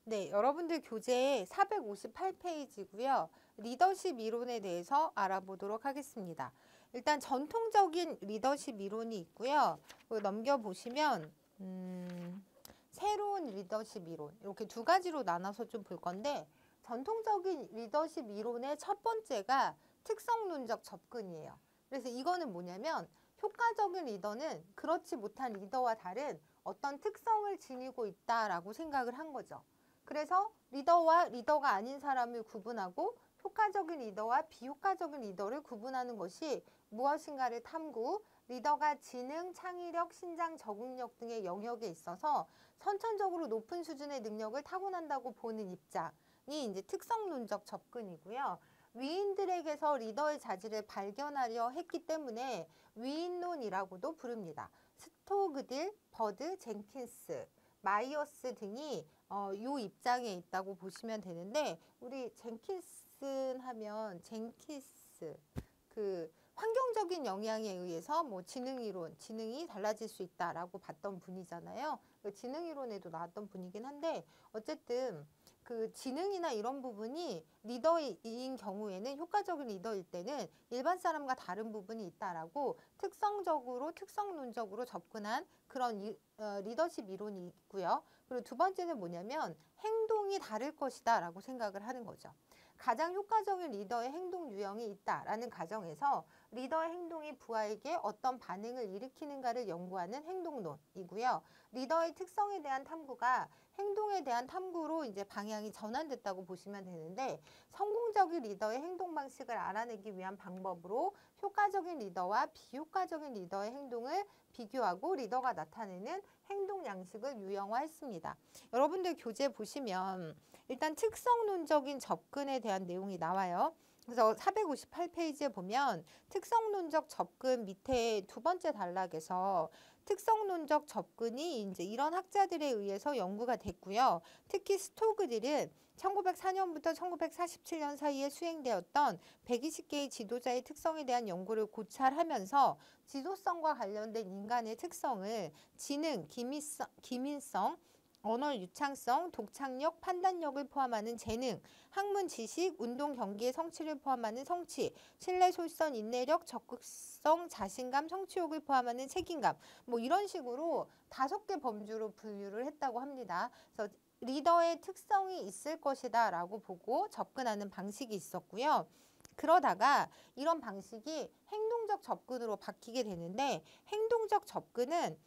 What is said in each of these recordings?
네, 여러분들 교재 458페이지고요. 리더십 이론에 대해서 알아보도록 하겠습니다. 일단 전통적인 리더십 이론이 있고요. 넘겨보시면 새로운 리더십 이론 이렇게 두 가지로 나눠서 좀 볼 건데 전통적인 리더십 이론의 첫 번째가 특성론적 접근이에요. 그래서 이거는 뭐냐면 효과적인 리더는 그렇지 못한 리더와 다른 어떤 특성을 지니고 있다라고 생각을 한 거죠. 그래서 리더와 리더가 아닌 사람을 구분하고 효과적인 리더와 비효과적인 리더를 구분하는 것이 무엇인가를 탐구, 리더가 지능, 창의력, 신장, 적응력 등의 영역에 있어서 선천적으로 높은 수준의 능력을 타고난다고 보는 입장이 이제 특성론적 접근이고요. 위인들에게서 리더의 자질을 발견하려 했기 때문에 위인론이라고도 부릅니다. 스토그딜, 버드, 젠킨스, 마이어스 등이 요 입장에 있다고 보시면 되는데 우리 젠킨슨 하면 젠킨스 그 환경적인 영향에 의해서 뭐 지능이론, 지능이 달라질 수 있다라고 봤던 분이잖아요. 그 지능이론에도 나왔던 분이긴 한데 어쨌든 그 지능이나 이런 부분이 리더인 경우에는 효과적인 리더일 때는 일반 사람과 다른 부분이 있다라고 특성적으로 특성론적으로 접근한 그런 리더십 이론이 있고요. 그리고 두 번째는 뭐냐면 행동이 다를 것이다 라고 생각을 하는 거죠. 가장 효과적인 리더의 행동 유형이 있다라는 가정에서 리더의 행동이 부하에게 어떤 반응을 일으키는가를 연구하는 행동론이고요. 리더의 특성에 대한 탐구가 행동에 대한 탐구로 이제 방향이 전환됐다고 보시면 되는데 성공적인 리더의 행동 방식을 알아내기 위한 방법으로 효과적인 리더와 비효과적인 리더의 행동을 비교하고 리더가 나타내는 행동 양식을 유형화했습니다. 여러분들 교재 보시면 일단 특성론적인 접근에 대한 내용이 나와요. 그래서 458페이지에 보면 특성론적 접근 밑에 두 번째 단락에서 특성론적 접근이 이제 이런 학자들에 의해서 연구가 됐고요. 특히 스토그딜은 1904년부터 1947년 사이에 수행되었던 120개의 지도자의 특성에 대한 연구를 고찰하면서 지도성과 관련된 인간의 특성을 지능, 기민성, 언어 유창성, 독창력, 판단력을 포함하는 재능, 학문 지식, 운동 경기의 성취를 포함하는 성취, 신뢰, 솔선, 인내력, 적극성, 자신감, 성취욕을 포함하는 책임감 뭐 이런 식으로 5개 범주로 분류를 했다고 합니다. 그래서 리더의 특성이 있을 것이다 라고 보고 접근하는 방식이 있었고요. 그러다가 이런 방식이 행동적 접근으로 바뀌게 되는데 행동적 접근은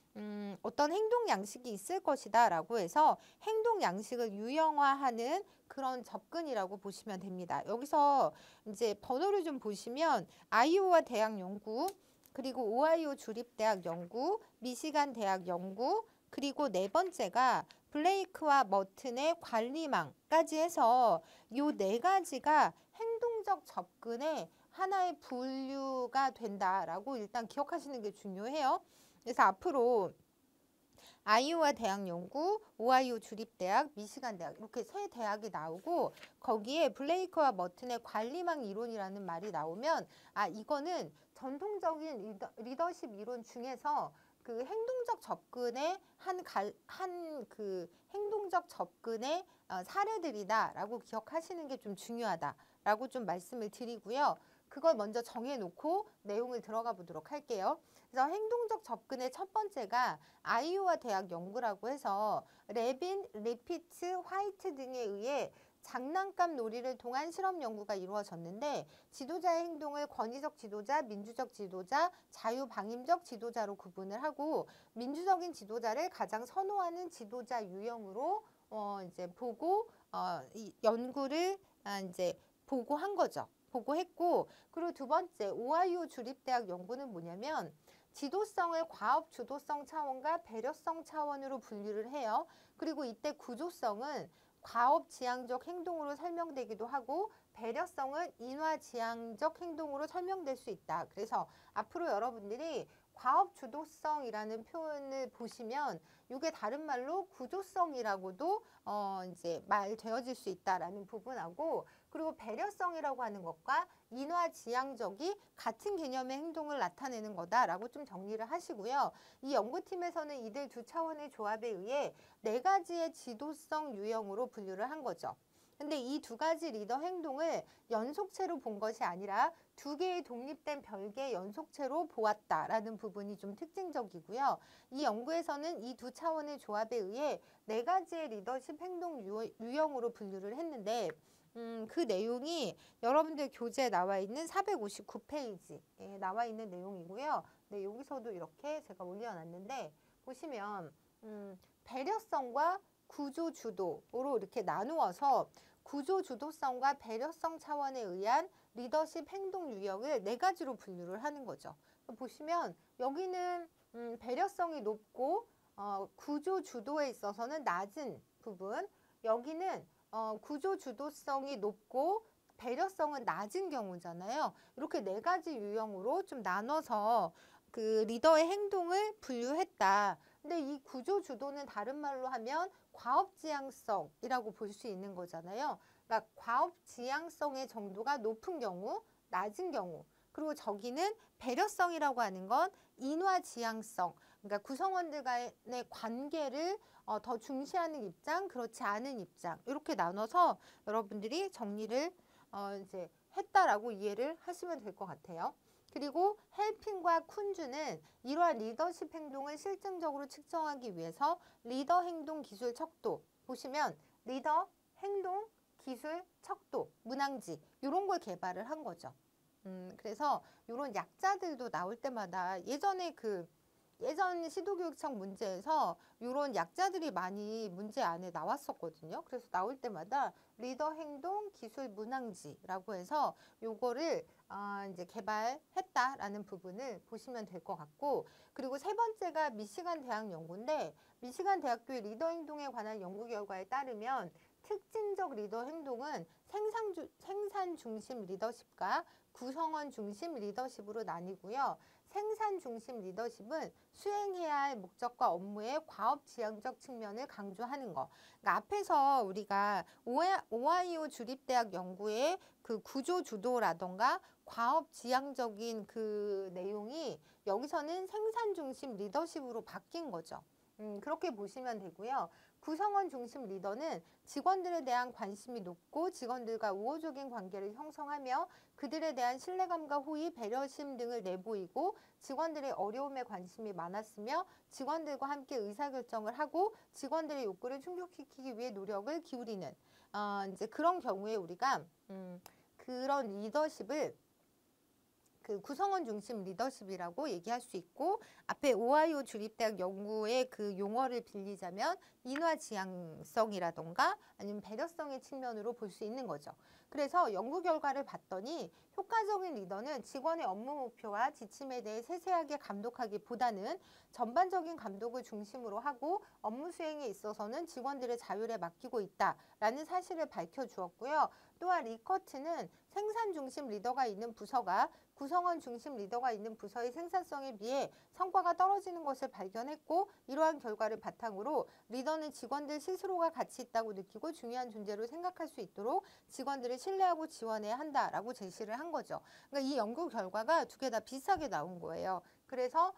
어떤 행동 양식이 있을 것이다 라고 해서 행동 양식을 유형화하는 그런 접근이라고 보시면 됩니다. 여기서 이제 번호를 좀 보시면 아이오와 대학 연구, 그리고 오하이오 주립대학 연구, 미시간 대학 연구, 그리고 네 번째가 블레이크와 머튼의 관리망까지 해서 요 네 가지가 행동적 접근의 하나의 분류가 된다라고 일단 기억하시는 게 중요해요. 그래서 앞으로 아이오와 대학 연구, 오하이오 주립대학, 미시간 대학 이렇게 세 대학이 나오고 거기에 블레이크와 머튼의 관리망 이론이라는 말이 나오면 아 이거는 전통적인 리더십 이론 중에서 그 행동적 접근의 한 그 행동적 접근의 사례들이다라고 기억하시는 게 좀 중요하다라고 좀 말씀을 드리고요. 그걸 먼저 정해놓고 내용을 들어가 보도록 할게요. 그래서 행동적 접근의 첫 번째가 아이오와 대학 연구라고 해서 레빈, 리피트, 화이트 등에 의해 장난감 놀이를 통한 실험 연구가 이루어졌는데 지도자의 행동을 권위적 지도자, 민주적 지도자, 자유방임적 지도자로 구분을 하고 민주적인 지도자를 가장 선호하는 지도자 유형으로 이제 보고 이 연구를 이제 보고한 거죠. 보고했고 그리고 두 번째 오하이오 주립대학 연구는 뭐냐면 지도성을 과업 주도성 차원과 배려성 차원으로 분류를 해요. 그리고 이때 구조성은 과업 지향적 행동으로 설명되기도 하고 배려성은 인화 지향적 행동으로 설명될 수 있다. 그래서 앞으로 여러분들이 과업 주도성이라는 표현을 보시면 이게 다른 말로 구조성이라고도 이제 말되어질 수 있다라는 부분하고, 그리고 배려성이라고 하는 것과 인화지향적이 같은 개념의 행동을 나타내는 거다라고 좀 정리를 하시고요. 이 연구팀에서는 이들 두 차원의 조합에 의해 4가지의 지도성 유형으로 분류를 한 거죠. 근데 이 2가지 리더 행동을 연속체로 본 것이 아니라 2개의 독립된 별개의 연속체로 보았다라는 부분이 좀 특징적이고요. 이 연구에서는 이 2차원의 조합에 의해 4가지의 리더십 행동 유형으로 분류를 했는데, 그 내용이 여러분들 교재에 나와 있는 459페이지에 나와 있는 내용이고요. 네, 여기서도 이렇게 제가 올려놨는데 보시면 배려성과 구조주도로 이렇게 나누어서 구조주도성과 배려성 차원에 의한 리더십 행동 유형을 4가지로 분류를 하는 거죠. 보시면 여기는 배려성이 높고 구조주도에 있어서는 낮은 부분, 여기는 구조주도성이 높고 배려성은 낮은 경우잖아요. 이렇게 4가지 유형으로 좀 나눠서 그 리더의 행동을 분류했다. 근데 이 구조주도는 다른 말로 하면 과업지향성이라고 볼 수 있는 거잖아요. 그러니까 과업지향성의 정도가 높은 경우, 낮은 경우, 그리고 저기는 배려성이라고 하는 건 인화지향성, 그러니까 구성원들 간의 관계를 더 중시하는 입장, 그렇지 않은 입장, 이렇게 나눠서 여러분들이 정리를 이제 했다라고 이해를 하시면 될 것 같아요. 그리고 헬핑과 쿤주는 이러한 리더십 행동을 실증적으로 측정하기 위해서 리더 행동 기술 척도, 보시면 리더 행동 기술 척도, 문항지 이런 걸 개발을 한 거죠. 그래서 이런 약자들도 나올 때마다 예전 시도교육청 문제에서 이런 약자들이 많이 문제 안에 나왔었거든요. 그래서 나올 때마다 리더 행동 기술 문항지라고 해서 요거를 이제 개발했다라는 부분을 보시면 될 것 같고, 그리고 3번째가 미시간 대학 연구인데, 미시간 대학교의 리더 행동에 관한 연구 결과에 따르면 특징적 리더 행동은 생산 중심 리더십과 구성원 중심 리더십으로 나뉘고요. 생산 중심 리더십은 수행해야 할 목적과 업무의 과업지향적 측면을 강조하는 거. 그러니까 앞에서 우리가 오하이오 주립대학 연구의 그 구조주도라던가 과업지향적인 그 내용이 여기서는 생산 중심 리더십으로 바뀐 거죠. 그렇게 보시면 되고요. 구성원 중심 리더는 직원들에 대한 관심이 높고 직원들과 우호적인 관계를 형성하며 그들에 대한 신뢰감과 호의, 배려심 등을 내보이고 직원들의 어려움에 관심이 많았으며 직원들과 함께 의사결정을 하고 직원들의 욕구를 충족시키기 위해 노력을 기울이는 이제 그런 경우에 우리가 그런 리더십을 그 구성원 중심 리더십이라고 얘기할 수 있고, 앞에 오하이오 주립대학 연구의 그 용어를 빌리자면 인화지향성이라던가 아니면 배려성의 측면으로 볼 수 있는 거죠. 그래서 연구 결과를 봤더니 효과적인 리더는 직원의 업무 목표와 지침에 대해 세세하게 감독하기보다는 전반적인 감독을 중심으로 하고 업무 수행에 있어서는 직원들의 자율에 맡기고 있다라는 사실을 밝혀주었고요. 또한 리커트는 생산 중심 리더가 있는 부서가 구성원 중심 리더가 있는 부서의 생산성에 비해 성과가 떨어지는 것을 발견했고, 이러한 결과를 바탕으로 리더는 직원들 스스로가 가치 있다고 느끼고 중요한 존재로 생각할 수 있도록 직원들을 신뢰하고 지원해야 한다라고 제시를 한 거죠. 그러니까 이 연구 결과가 2개 다 비슷하게 나온 거예요. 그래서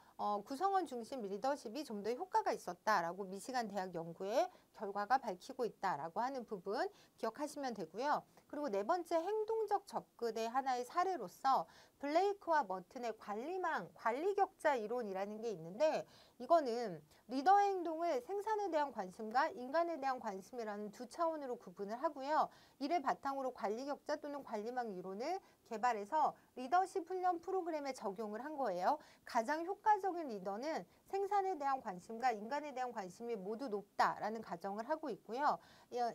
구성원 중심 리더십이 좀 더 효과가 있었다라고 미시간 대학 연구의 결과가 밝히고 있다라고 하는 부분 기억하시면 되고요. 그리고 4번째 행동적 접근의 하나의 사례로서 블레이크와 머튼의 관리망, 관리격자 이론이라는 게 있는데, 이거는 리더의 행동을 생산에 대한 관심과 인간에 대한 관심이라는 2차원으로 구분을 하고요. 이를 바탕으로 관리격자 또는 관리망 이론을 개발해서 리더십 훈련 프로그램에 적용을 한 거예요. 가장 효과적인 리더는 생산에 대한 관심과 인간에 대한 관심이 모두 높다라는 가정을 하고 있고요.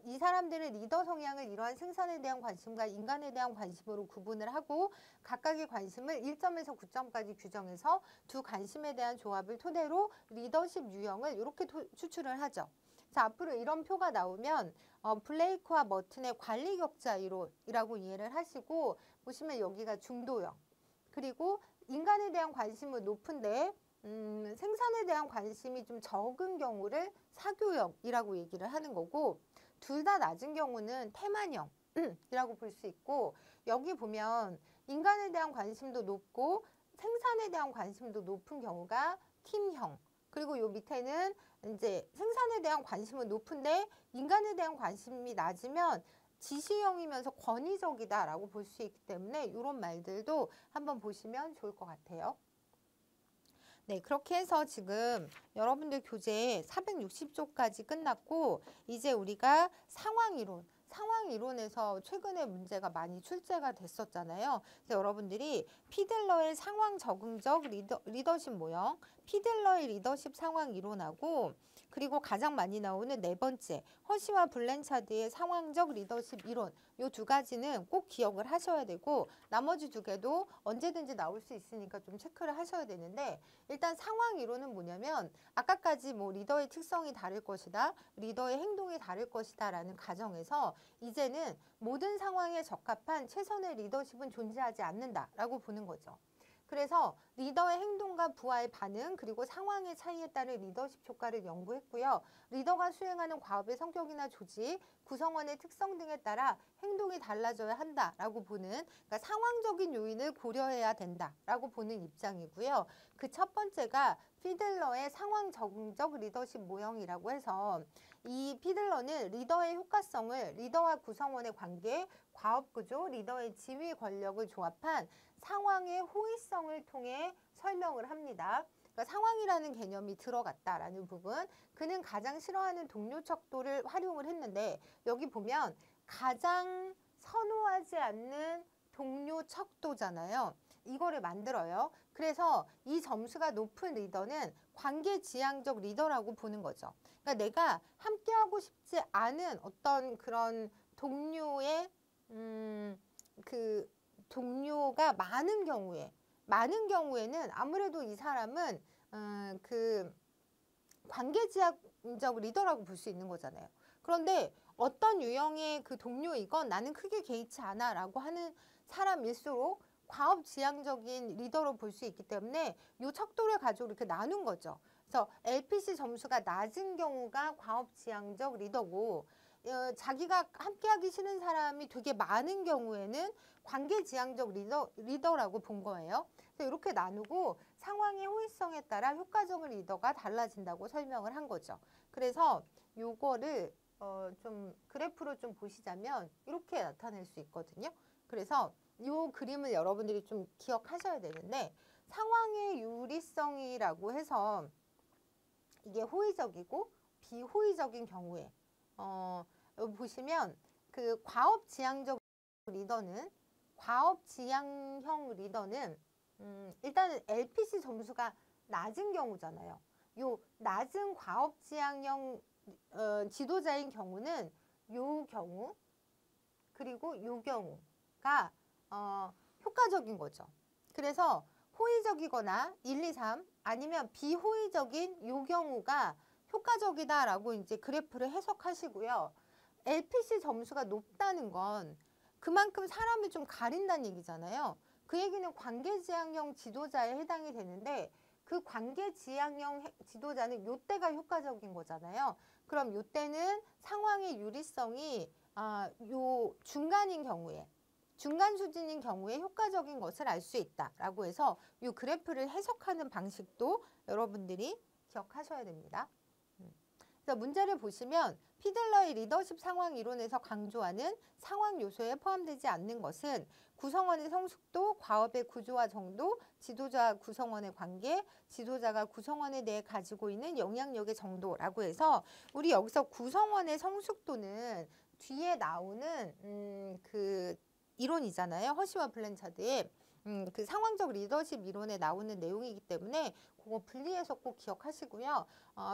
이 사람들은 리더 성향을 이러한 생산에 대한 관심과 인간에 대한 관심으로 구분을 하고 각각의 관심을 1점에서 9점까지 규정해서 2 관심에 대한 조합을 토대로 리더십 유형을 이렇게 추출을 하죠. 자, 앞으로 이런 표가 나오면 블레이크와 머튼의 관리격자 이론이라고 이해를 하시고, 보시면 여기가 중도형, 그리고 인간에 대한 관심은 높은데 생산에 대한 관심이 좀 적은 경우를 사교형이라고 얘기를 하는 거고, 둘 다 낮은 경우는 태만형이라고 볼 수 있고, 여기 보면 인간에 대한 관심도 높고 생산에 대한 관심도 높은 경우가 팀형, 그리고 요 밑에는 이제 생산에 대한 관심은 높은데 인간에 대한 관심이 낮으면 지시형이면서 권위적이다라고 볼 수 있기 때문에 이런 말들도 한번 보시면 좋을 것 같아요. 네, 그렇게 해서 지금 여러분들 교재 460쪽까지 끝났고, 이제 우리가 상황이론에서 최근에 문제가 많이 출제가 됐었잖아요. 그래서 여러분들이 피들러의 상황 적응적 리더십 모형, 피들러의 리더십 상황 이론하고, 그리고 가장 많이 나오는 네 번째, 허시와 블렌차드의 상황적 리더십 이론, 요 두 가지는 꼭 기억을 하셔야 되고, 나머지 두 개도 언제든지 나올 수 있으니까 좀 체크를 하셔야 되는데, 일단 상황 이론은 뭐냐면 아까까지 뭐 리더의 특성이 다를 것이다, 리더의 행동이 다를 것이다 라는 가정에서 이제는 모든 상황에 적합한 최선의 리더십은 존재하지 않는다 라고 보는 거죠. 그래서 리더의 행동과 부하의 반응, 그리고 상황의 차이에 따른 리더십 효과를 연구했고요. 리더가 수행하는 과업의 성격이나 조직, 구성원의 특성 등에 따라 행동이 달라져야 한다라고 보는, 그러니까 상황적인 요인을 고려해야 된다라고 보는 입장이고요. 그 첫 번째가 피들러의 상황 적응적 리더십 모형이라고 해서, 이 피들러는 리더의 효과성을 리더와 구성원의 관계, 과업 구조, 리더의 지휘 권력을 조합한 상황의 호의성을 통해 설명을 합니다. 그러니까 상황이라는 개념이 들어갔다라는 부분, 그는 가장 싫어하는 동료 척도를 활용을 했는데, 여기 보면 가장 선호하지 않는 동료 척도잖아요. 이거를 만들어요. 그래서 이 점수가 높은 리더는 관계지향적 리더라고 보는 거죠. 그러니까 내가 함께하고 싶지 않은 어떤 그런 동료의 그 동료가 많은 경우에는 아무래도 이 사람은 그 관계지향적 리더라고 볼 수 있는 거잖아요. 그런데 어떤 유형의 그 동료이건 나는 크게 개의치 않아 라고 하는 사람일수록 과업지향적인 리더로 볼 수 있기 때문에 이 척도를 가지고 이렇게 나눈 거죠. 그래서 LPC 점수가 낮은 경우가 과업지향적 리더고, 자기가 함께하기 싫은 사람이 되게 많은 경우에는 관계지향적 리더라고 본 거예요. 그래서 이렇게 나누고 상황의 호의성에 따라 효과적인 리더가 달라진다고 설명을 한 거죠. 그래서 요거를 좀 그래프로 좀 보시자면 이렇게 나타낼 수 있거든요. 그래서 이 그림을 여러분들이 좀 기억하셔야 되는데, 상황의 유리성이라고 해서 이게 호의적이고 비호의적인 경우에 여기 보시면 그 과업지향형 리더는 일단은 LPC 점수가 낮은 경우잖아요. 요 낮은 과업지향형 지도자인 경우는 요 경우 그리고 요 경우가 효과적인 거죠. 그래서 호의적이거나 1, 2, 3 아니면 비호의적인 요 경우가 효과적이다라고 이제 그래프를 해석하시고요. LPC 점수가 높다는 건 그만큼 사람을 좀 가린다는 얘기잖아요. 그 얘기는 관계지향형 지도자에 해당이 되는데, 그 관계지향형 지도자는 요때가 효과적인 거잖아요. 그럼 요때는 상황의 유리성이 요 중간 수준인 경우에 효과적인 것을 알 수 있다라고 해서 이 그래프를 해석하는 방식도 여러분들이 기억하셔야 됩니다. 그래서 문제를 보시면 피들러의 리더십 상황 이론에서 강조하는 상황 요소에 포함되지 않는 것은 구성원의 성숙도, 과업의 구조와 정도, 지도자와 구성원의 관계, 지도자가 구성원에 대해 가지고 있는 영향력의 정도라고 해서, 우리 여기서 구성원의 성숙도는 뒤에 나오는 그 이론이잖아요. 허시와 블렌차드의 그 상황적 리더십 이론에 나오는 내용이기 때문에 그거 분리해서 꼭 기억하시고요.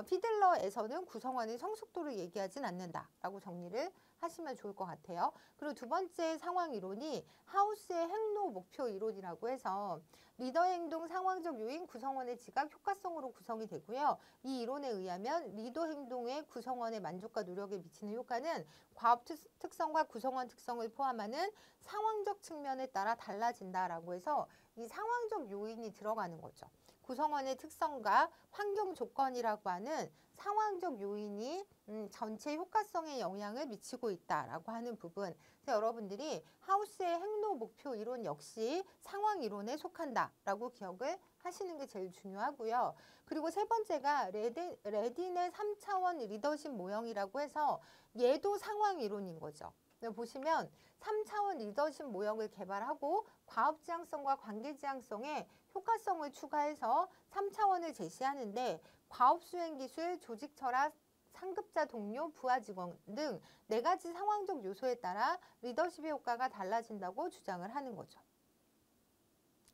피들러에서는 구성원의 성숙도를 얘기하진 않는다라고 정리를 하시면 좋을 것 같아요. 그리고 두 번째 상황 이론이 하우스의 행로 목표 이론이라고 해서, 리더 행동 상황적 요인 구성원의 지각 효과성으로 구성이 되고요. 이 이론에 의하면 리더 행동의 구성원의 만족과 노력에 미치는 효과는 과업 특성과 구성원 특성을 포함하는 상황적 측면에 따라 달라진다라고 해서 이 상황적 요인이 들어가는 거죠. 구성원의 특성과 환경 조건이라고 하는 상황적 요인이 전체 효과성에 영향을 미치고 있다라고 하는 부분. 그래서 여러분들이 하우스의 행로 목표 이론 역시 상황 이론에 속한다라고 기억을 하시는 게 제일 중요하고요. 그리고 세 번째가 레딘의 3차원 리더십 모형이라고 해서 얘도 상황 이론인 거죠. 보시면 3차원 리더십 모형을 개발하고 과업 지향성과 관계 지향성에 효과성을 추가해서 3차원을 제시하는데 과업 수행 기술, 조직 철학, 상급자 동료, 부하 직원 등 4가지 상황적 요소에 따라 리더십의 효과가 달라진다고 주장을 하는 거죠.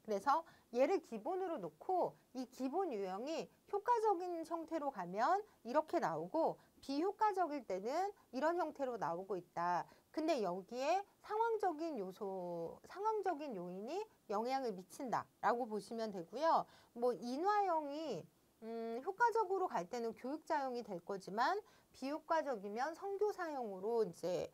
그래서 얘를 기본으로 놓고 이 기본 유형이 효과적인 형태로 가면 이렇게 나오고 비효과적일 때는 이런 형태로 나오고 있다. 근데 여기에 상황적인 요소, 상황적인 요인이 영향을 미친다라고 보시면 되고요. 뭐 인화형이 효과적으로 갈 때는 교육자형이 될 거지만 비효과적이면 선교사형으로 이제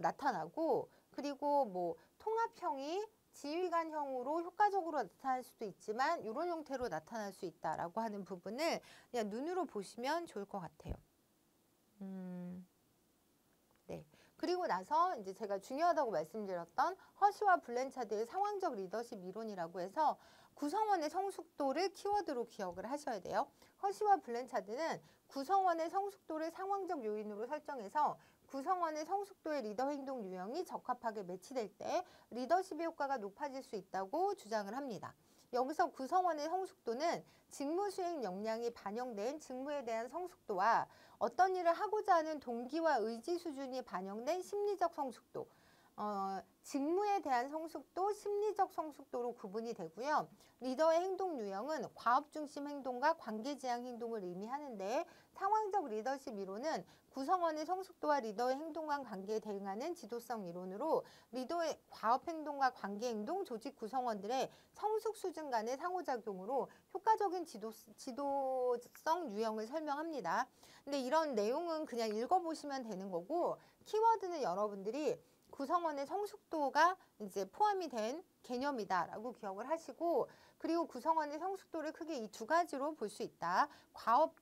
나타나고, 그리고 뭐 통합형이 지휘관형으로 효과적으로 나타날 수도 있지만 이런 형태로 나타날 수 있다라고 하는 부분을 그냥 눈으로 보시면 좋을 것 같아요. 네. 그리고 나서 이제 제가 중요하다고 말씀드렸던 허쉬와 블랜차드의 상황적 리더십 이론이라고 해서 구성원의 성숙도를 키워드로 기억을 하셔야 돼요. 허쉬와 블랜차드는 구성원의 성숙도를 상황적 요인으로 설정해서 구성원의 성숙도의 리더 행동 유형이 적합하게 매치될 때 리더십의 효과가 높아질 수 있다고 주장을 합니다. 여기서 구성원의 성숙도는 직무 수행 역량이 반영된 직무에 대한 성숙도와 어떤 일을 하고자 하는 동기와 의지 수준이 반영된 심리적 성숙도, 직무에 대한 성숙도, 심리적 성숙도로 구분이 되고요. 리더의 행동 유형은 과업 중심 행동과 관계 지향 행동을 의미하는데 상황적 리더십 이론은 구성원의 성숙도와 리더의 행동과 관계에 대응하는 지도성 이론으로 리더의 과업 행동과 관계 행동, 조직 구성원들의 성숙 수준 간의 상호작용으로 효과적인 지도성 유형을 설명합니다. 근데 이런 내용은 그냥 읽어보시면 되는 거고, 키워드는 여러분들이 구성원의 성숙도가 이제 포함이 된 개념이다라고 기억을 하시고, 그리고 구성원의 성숙도를 크게 이 2가지로 볼 수 있다. 과업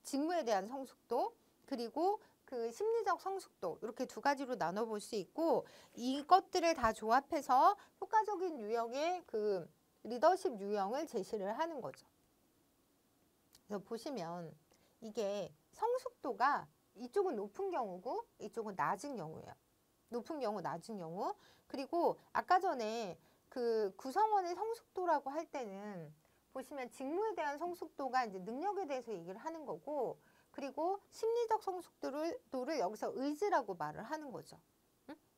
직무에 대한 성숙도, 그리고 그 심리적 성숙도, 이렇게 2가지로 나눠볼 수 있고, 이것들을 다 조합해서 효과적인 유형의 그 리더십 유형을 제시를 하는 거죠. 그래서 보시면 이게 성숙도가 이쪽은 높은 경우고 이쪽은 낮은 경우예요. 높은 경우, 낮은 경우. 그리고 아까 전에 그 구성원의 성숙도라고 할 때는 보시면 직무에 대한 성숙도가 이제 능력에 대해서 얘기를 하는 거고, 그리고 심리적 성숙도를 여기서 의지라고 말을 하는 거죠.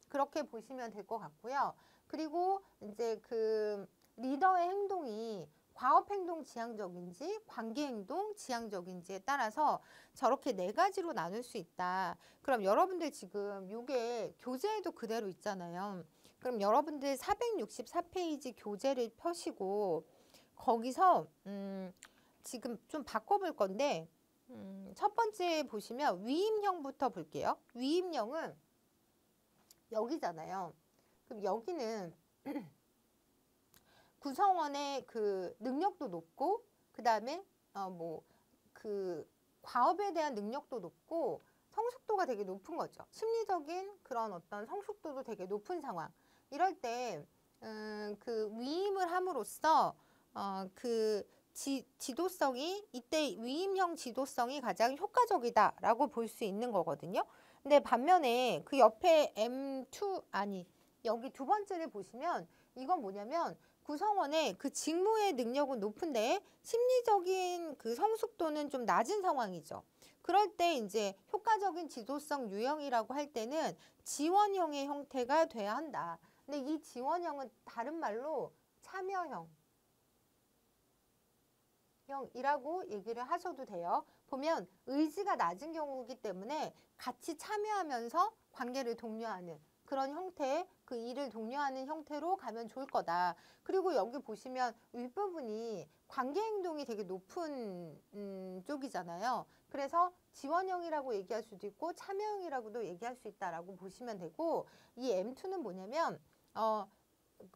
그렇게 보시면 될 것 같고요. 그리고 이제 그 리더의 행동이 과업 행동 지향적인지 관계 행동 지향적인지에 따라서 저렇게 4가지로 나눌 수 있다. 그럼 여러분들 지금 이게 교재에도 그대로 있잖아요. 그럼 여러분들 464페이지 교재를 펴시고 거기서 지금 좀 바꿔볼 건데, 첫 번째 보시면 위임형부터 볼게요. 위임형은 여기잖아요. 그럼 여기는 구성원의 그 능력도 높고, 그 다음에 뭐 그 과업에 대한 능력도 높고 성숙도가 되게 높은 거죠. 심리적인 그런 어떤 성숙도도 되게 높은 상황. 이럴 때 그 위임을 함으로써 그 지도성이, 이때 위임형 지도성이 가장 효과적이다라고 볼 수 있는 거거든요. 근데 반면에 그 옆에 M2 아니 여기 2번째를 보시면 이건 뭐냐면 구성원의 그 직무의 능력은 높은데 심리적인 그 성숙도는 좀 낮은 상황이죠. 그럴 때 이제 효과적인 지도성 유형이라고 할 때는 지원형의 형태가 돼야 한다. 근데 이 지원형은 다른 말로 참여형 이라고 얘기를 하셔도 돼요. 보면 의지가 낮은 경우이기 때문에 같이 참여하면서 관계를 독려하는 그런 형태의 그 일을 독려하는 형태로 가면 좋을 거다. 그리고 여기 보시면 윗부분이 관계 행동이 되게 높은 쪽이잖아요. 그래서 지원형이라고 얘기할 수도 있고 참여형이라고도 얘기할 수 있다라고 보시면 되고, 이 M2는 뭐냐면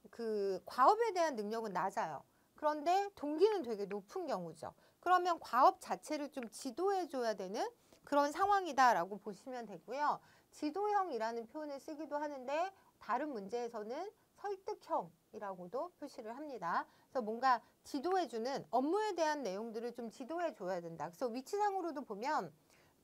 그 과업에 대한 능력은 낮아요. 그런데 동기는 되게 높은 경우죠. 그러면 과업 자체를 좀 지도해 줘야 되는 그런 상황이다라고 보시면 되고요. 지도형이라는 표현을 쓰기도 하는데 다른 문제에서는 설득형이라고도 표시를 합니다. 그래서 뭔가 지도해주는 업무에 대한 내용들을 좀 지도해줘야 된다. 그래서 위치상으로도 보면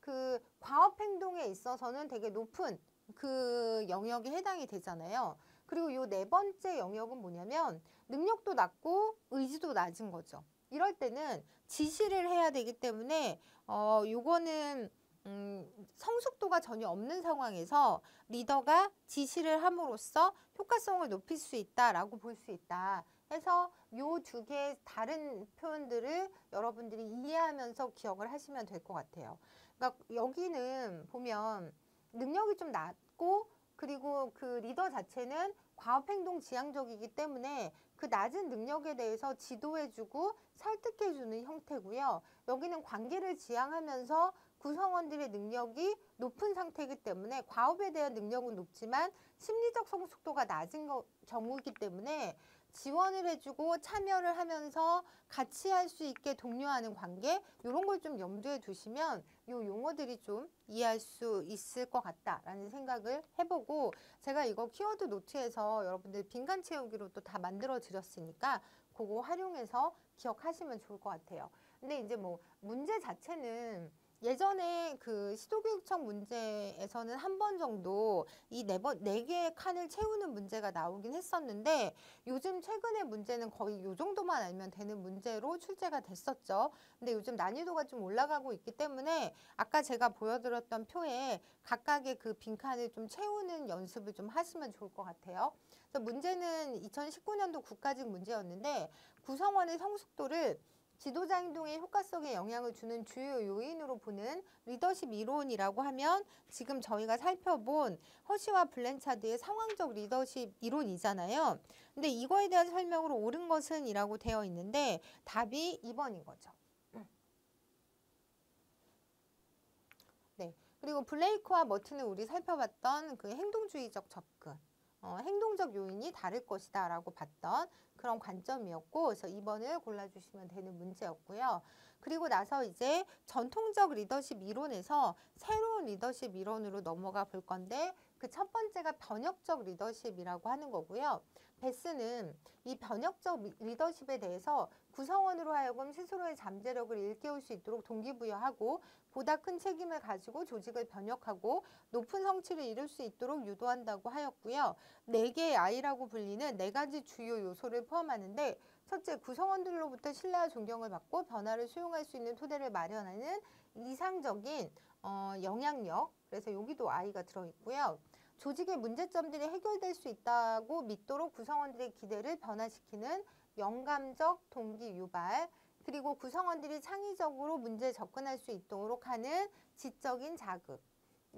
그 과업 행동에 있어서는 되게 높은 그 영역에 해당이 되잖아요. 그리고 요 네 번째 영역은 뭐냐면 능력도 낮고 의지도 낮은 거죠. 이럴 때는 지시를 해야 되기 때문에 요거는 성숙도가 전혀 없는 상황에서 리더가 지시를 함으로써 효과성을 높일 수 있다라고 볼 수 있다. 해서 요 두 개의 다른 표현들을 여러분들이 이해하면서 기억을 하시면 될 것 같아요. 그러니까 여기는 보면 능력이 좀 낮고 그리고 그 리더 자체는 과업행동 지향적이기 때문에 그 낮은 능력에 대해서 지도해주고 설득해주는 형태고요. 여기는 관계를 지향하면서 구성원들의 능력이 높은 상태이기 때문에 과업에 대한 능력은 높지만 심리적 성숙도가 낮은 경우이기 때문에 지원을 해주고 참여를 하면서 같이 할 수 있게 독려하는 관계 이런 걸 좀 염두에 두시면 이 용어들이 좀 이해할 수 있을 것 같다라는 생각을 해보고 제가 이거 키워드 노트에서 여러분들 빈칸 채우기로 또 다 만들어 드렸으니까 그거 활용해서 기억하시면 좋을 것 같아요. 근데 이제 뭐 문제 자체는 예전에 그 시도교육청 문제에서는 한 번 정도 이 네 개의 칸을 채우는 문제가 나오긴 했었는데 요즘 최근의 문제는 거의 요 정도만 알면 되는 문제로 출제가 됐었죠. 근데 요즘 난이도가 좀 올라가고 있기 때문에 아까 제가 보여드렸던 표에 각각의 그 빈칸을 좀 채우는 연습을 좀 하시면 좋을 것 같아요. 그래서 문제는 2019년도 국가직 문제였는데 구성원의 성숙도를 지도자 행동에 효과성에 영향을 주는 주요 요인으로 보는 리더십 이론이라고 하면 지금 저희가 살펴본 허쉬와 블렌차드의 상황적 리더십 이론이잖아요. 근데 이거에 대한 설명으로 옳은 것은 이라고 되어 있는데 답이 2번인 거죠. 네. 그리고 블레이크와 머튼은 우리 살펴봤던 그 행동주의적 접근. 행동적 요인이 다를 것이다 라고 봤던 그런 관점이었고 그래서 2번을 골라주시면 되는 문제였고요. 그리고 나서 이제 전통적 리더십 이론에서 새로운 리더십 이론으로 넘어가 볼 건데 그 첫 번째가 변혁적 리더십이라고 하는 거고요. 베스는 이 변혁적 리더십에 대해서 구성원으로 하여금 스스로의 잠재력을 일깨울 수 있도록 동기부여하고 보다 큰 책임을 가지고 조직을 변혁하고 높은 성취를 이룰 수 있도록 유도한다고 하였고요. 4개의 I라고 불리는 4가지 주요 요소를 포함하는데 첫째, 구성원들로부터 신뢰와 존경을 받고 변화를 수용할 수 있는 토대를 마련하는 이상적인 영향력, 그래서 여기도 I가 들어있고요. 조직의 문제점들이 해결될 수 있다고 믿도록 구성원들의 기대를 변화시키는 영감적 동기 유발, 그리고 구성원들이 창의적으로 문제에 접근할 수 있도록 하는 지적인 자극,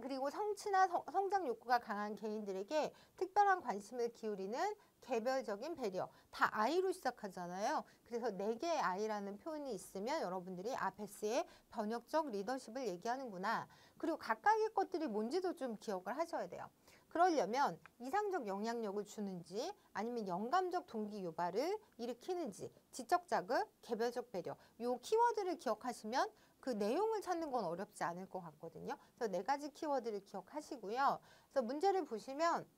그리고 성취나 성장 욕구가 강한 개인들에게 특별한 관심을 기울이는 개별적인 배려. 다 I로 시작하잖아요. 그래서 4개의 I라는 표현이 있으면 여러분들이 베스의 변혁적 리더십을 얘기하는구나. 그리고 각각의 것들이 뭔지도 좀 기억을 하셔야 돼요. 그러려면 이상적 영향력을 주는지 아니면 영감적 동기 유발을 일으키는지 지적 자극, 개별적 배려 요 키워드를 기억하시면 그 내용을 찾는 건 어렵지 않을 것 같거든요. 그래서 4가지 키워드를 기억하시고요. 그래서 문제를 보시면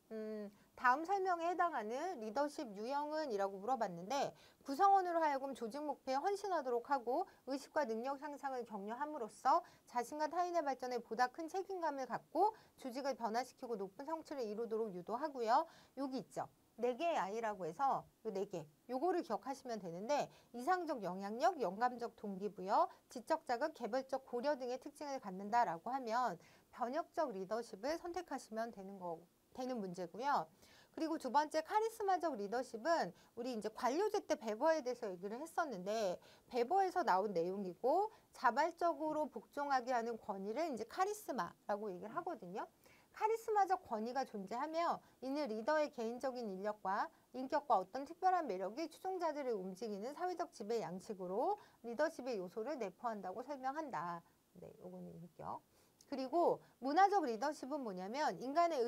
다음 설명에 해당하는 리더십 유형은 이라고 물어봤는데 구성원으로 하여금 조직 목표에 헌신하도록 하고 의식과 능력 향상을 격려함으로써 자신과 타인의 발전에 보다 큰 책임감을 갖고 조직을 변화시키고 높은 성취를 이루도록 유도하고요. 여기 있죠. 4개의 I라고 해서 요 4개 요거를 기억하시면 되는데 이상적 영향력, 영감적 동기부여, 지적 자극, 개별적 고려 등의 특징을 갖는다라고 하면 변혁적 리더십을 선택하시면 되는 문제고요. 그리고 두 번째 카리스마적 리더십은 우리 이제 관료제 때 베버에 대해서 얘기를 했었는데 베버에서 나온 내용이고 자발적으로 복종하게 하는 권위를 이제 카리스마라고 얘기를 하거든요. 카리스마적 권위가 존재하며 이는 리더의 개인적인 인격과 어떤 특별한 매력이 추종자들을 움직이는 사회적 지배 양식으로 리더십의 요소를 내포한다고 설명한다. 네, 요거는 인격. 그리고 문화적 리더십은 뭐냐면 인간의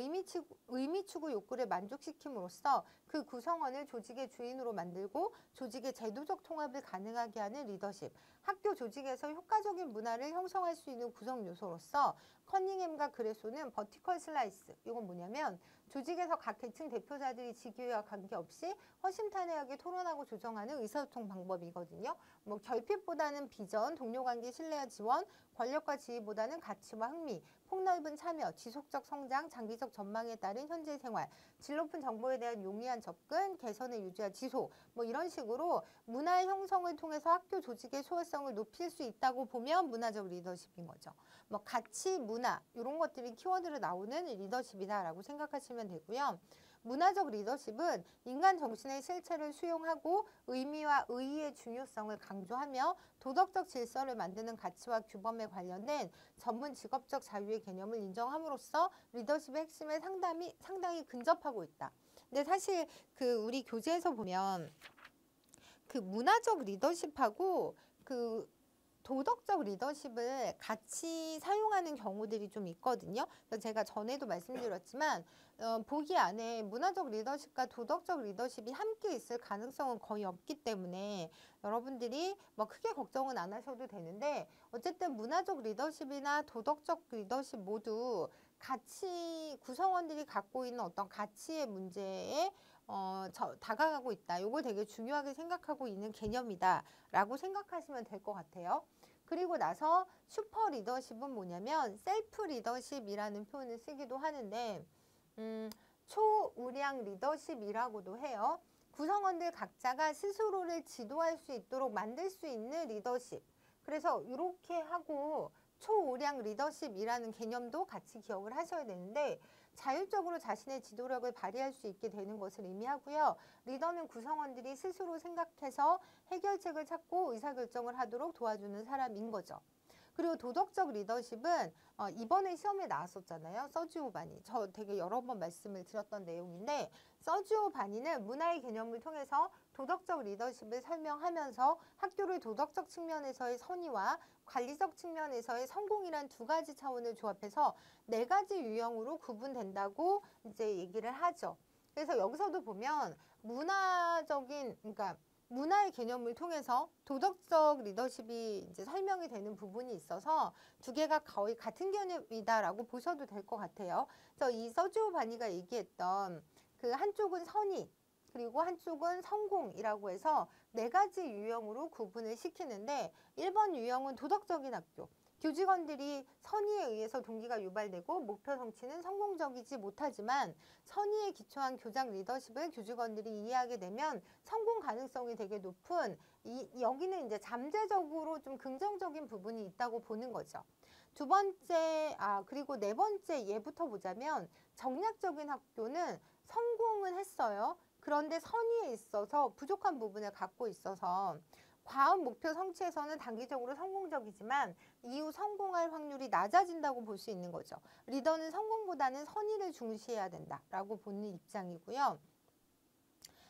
의미 추구 욕구를 만족시킴으로써 그 구성원을 조직의 주인으로 만들고 조직의 제도적 통합을 가능하게 하는 리더십. 학교 조직에서 효과적인 문화를 형성할 수 있는 구성 요소로서 커닝햄과 그레소는 버티컬 슬라이스. 이건 뭐냐면 조직에서 각 계층 대표자들이 직위와 관계없이 허심탄회하게 토론하고 조정하는 의사소통 방법이거든요. 뭐 결핍보다는 비전, 동료관계 신뢰와 지원, 권력과 지위보다는 가치와 흥미, 폭넓은 참여, 지속적 성장, 장기적 전망에 따른 현재 생활, 질 높은 정보에 대한 용이한 접근, 개선의 유지와 지속, 뭐 이런 식으로 문화 형성을 통해서 학교 조직의 소외성을 높일 수 있다고 보면 문화적 리더십인 거죠. 뭐 가치, 문화 이런 것들이 키워드로 나오는 리더십이다라고 생각하시면 되고요. 문화적 리더십은 인간 정신의 실체를 수용하고 의미와 의의의 중요성을 강조하며 도덕적 질서를 만드는 가치와 규범에 관련된 전문 직업적 자유의 개념을 인정함으로써 리더십의 핵심에 상당히 근접하고 있다. 근데 사실 그 우리 교재에서 보면 그 문화적 리더십하고 그 도덕적 리더십을 같이 사용하는 경우들이 좀 있거든요. 그래서 제가 전에도 말씀드렸지만 보기 안에 문화적 리더십과 도덕적 리더십이 함께 있을 가능성은 거의 없기 때문에 여러분들이 뭐 크게 걱정은 안 하셔도 되는데 어쨌든 문화적 리더십이나 도덕적 리더십 모두 가치 구성원들이 갖고 있는 어떤 가치의 문제에 다가가고 있다. 이걸 되게 중요하게 생각하고 있는 개념이다 라고 생각하시면 될 것 같아요. 그리고 나서 슈퍼 리더십은 뭐냐면 셀프 리더십이라는 표현을 쓰기도 하는데 초우량 리더십이라고도 해요. 구성원들 각자가 스스로를 지도할 수 있도록 만들 수 있는 리더십. 그래서 이렇게 하고 초우량 리더십이라는 개념도 같이 기억을 하셔야 되는데 자율적으로 자신의 지도력을 발휘할 수 있게 되는 것을 의미하고요. 리더는 구성원들이 스스로 생각해서 해결책을 찾고 의사결정을 하도록 도와주는 사람인 거죠. 그리고 도덕적 리더십은 이번에 시험에 나왔었잖아요. 서지오 바니. 저 되게 여러 번 말씀을 드렸던 내용인데 서지오 바니는 문화의 개념을 통해서 도덕적 리더십을 설명하면서 학교를 도덕적 측면에서의 선의와 관리적 측면에서의 성공이란 두 가지 차원을 조합해서 네 가지 유형으로 구분된다고 이제 얘기를 하죠. 그래서 여기서도 보면 그러니까 문화의 개념을 통해서 도덕적 리더십이 이제 설명이 되는 부분이 있어서 두 개가 거의 같은 개념이다라고 보셔도 될 것 같아요. 그래서 이 서지오 바니가 얘기했던 그 한쪽은 선의 그리고 한쪽은 성공이라고 해서 네 가지 유형으로 구분을 시키는데 1번 유형은 도덕적인 학교. 교직원들이 선의에 의해서 동기가 유발되고 목표 성취는 성공적이지 못하지만 선의에 기초한 교장 리더십을 교직원들이 이해하게 되면 성공 가능성이 되게 높은 여기는 이제 잠재적으로 좀 긍정적인 부분이 있다고 보는 거죠. 두 번째, 그리고 네 번째 예부터 보자면 정략적인 학교는 성공은 했어요. 그런데 선의에 있어서 부족한 부분을 갖고 있어서 과업 목표 성취에서는 단기적으로 성공적이지만 이후 성공할 확률이 낮아진다고 볼 수 있는 거죠. 리더는 성공보다는 선의를 중시해야 된다라고 보는 입장이고요.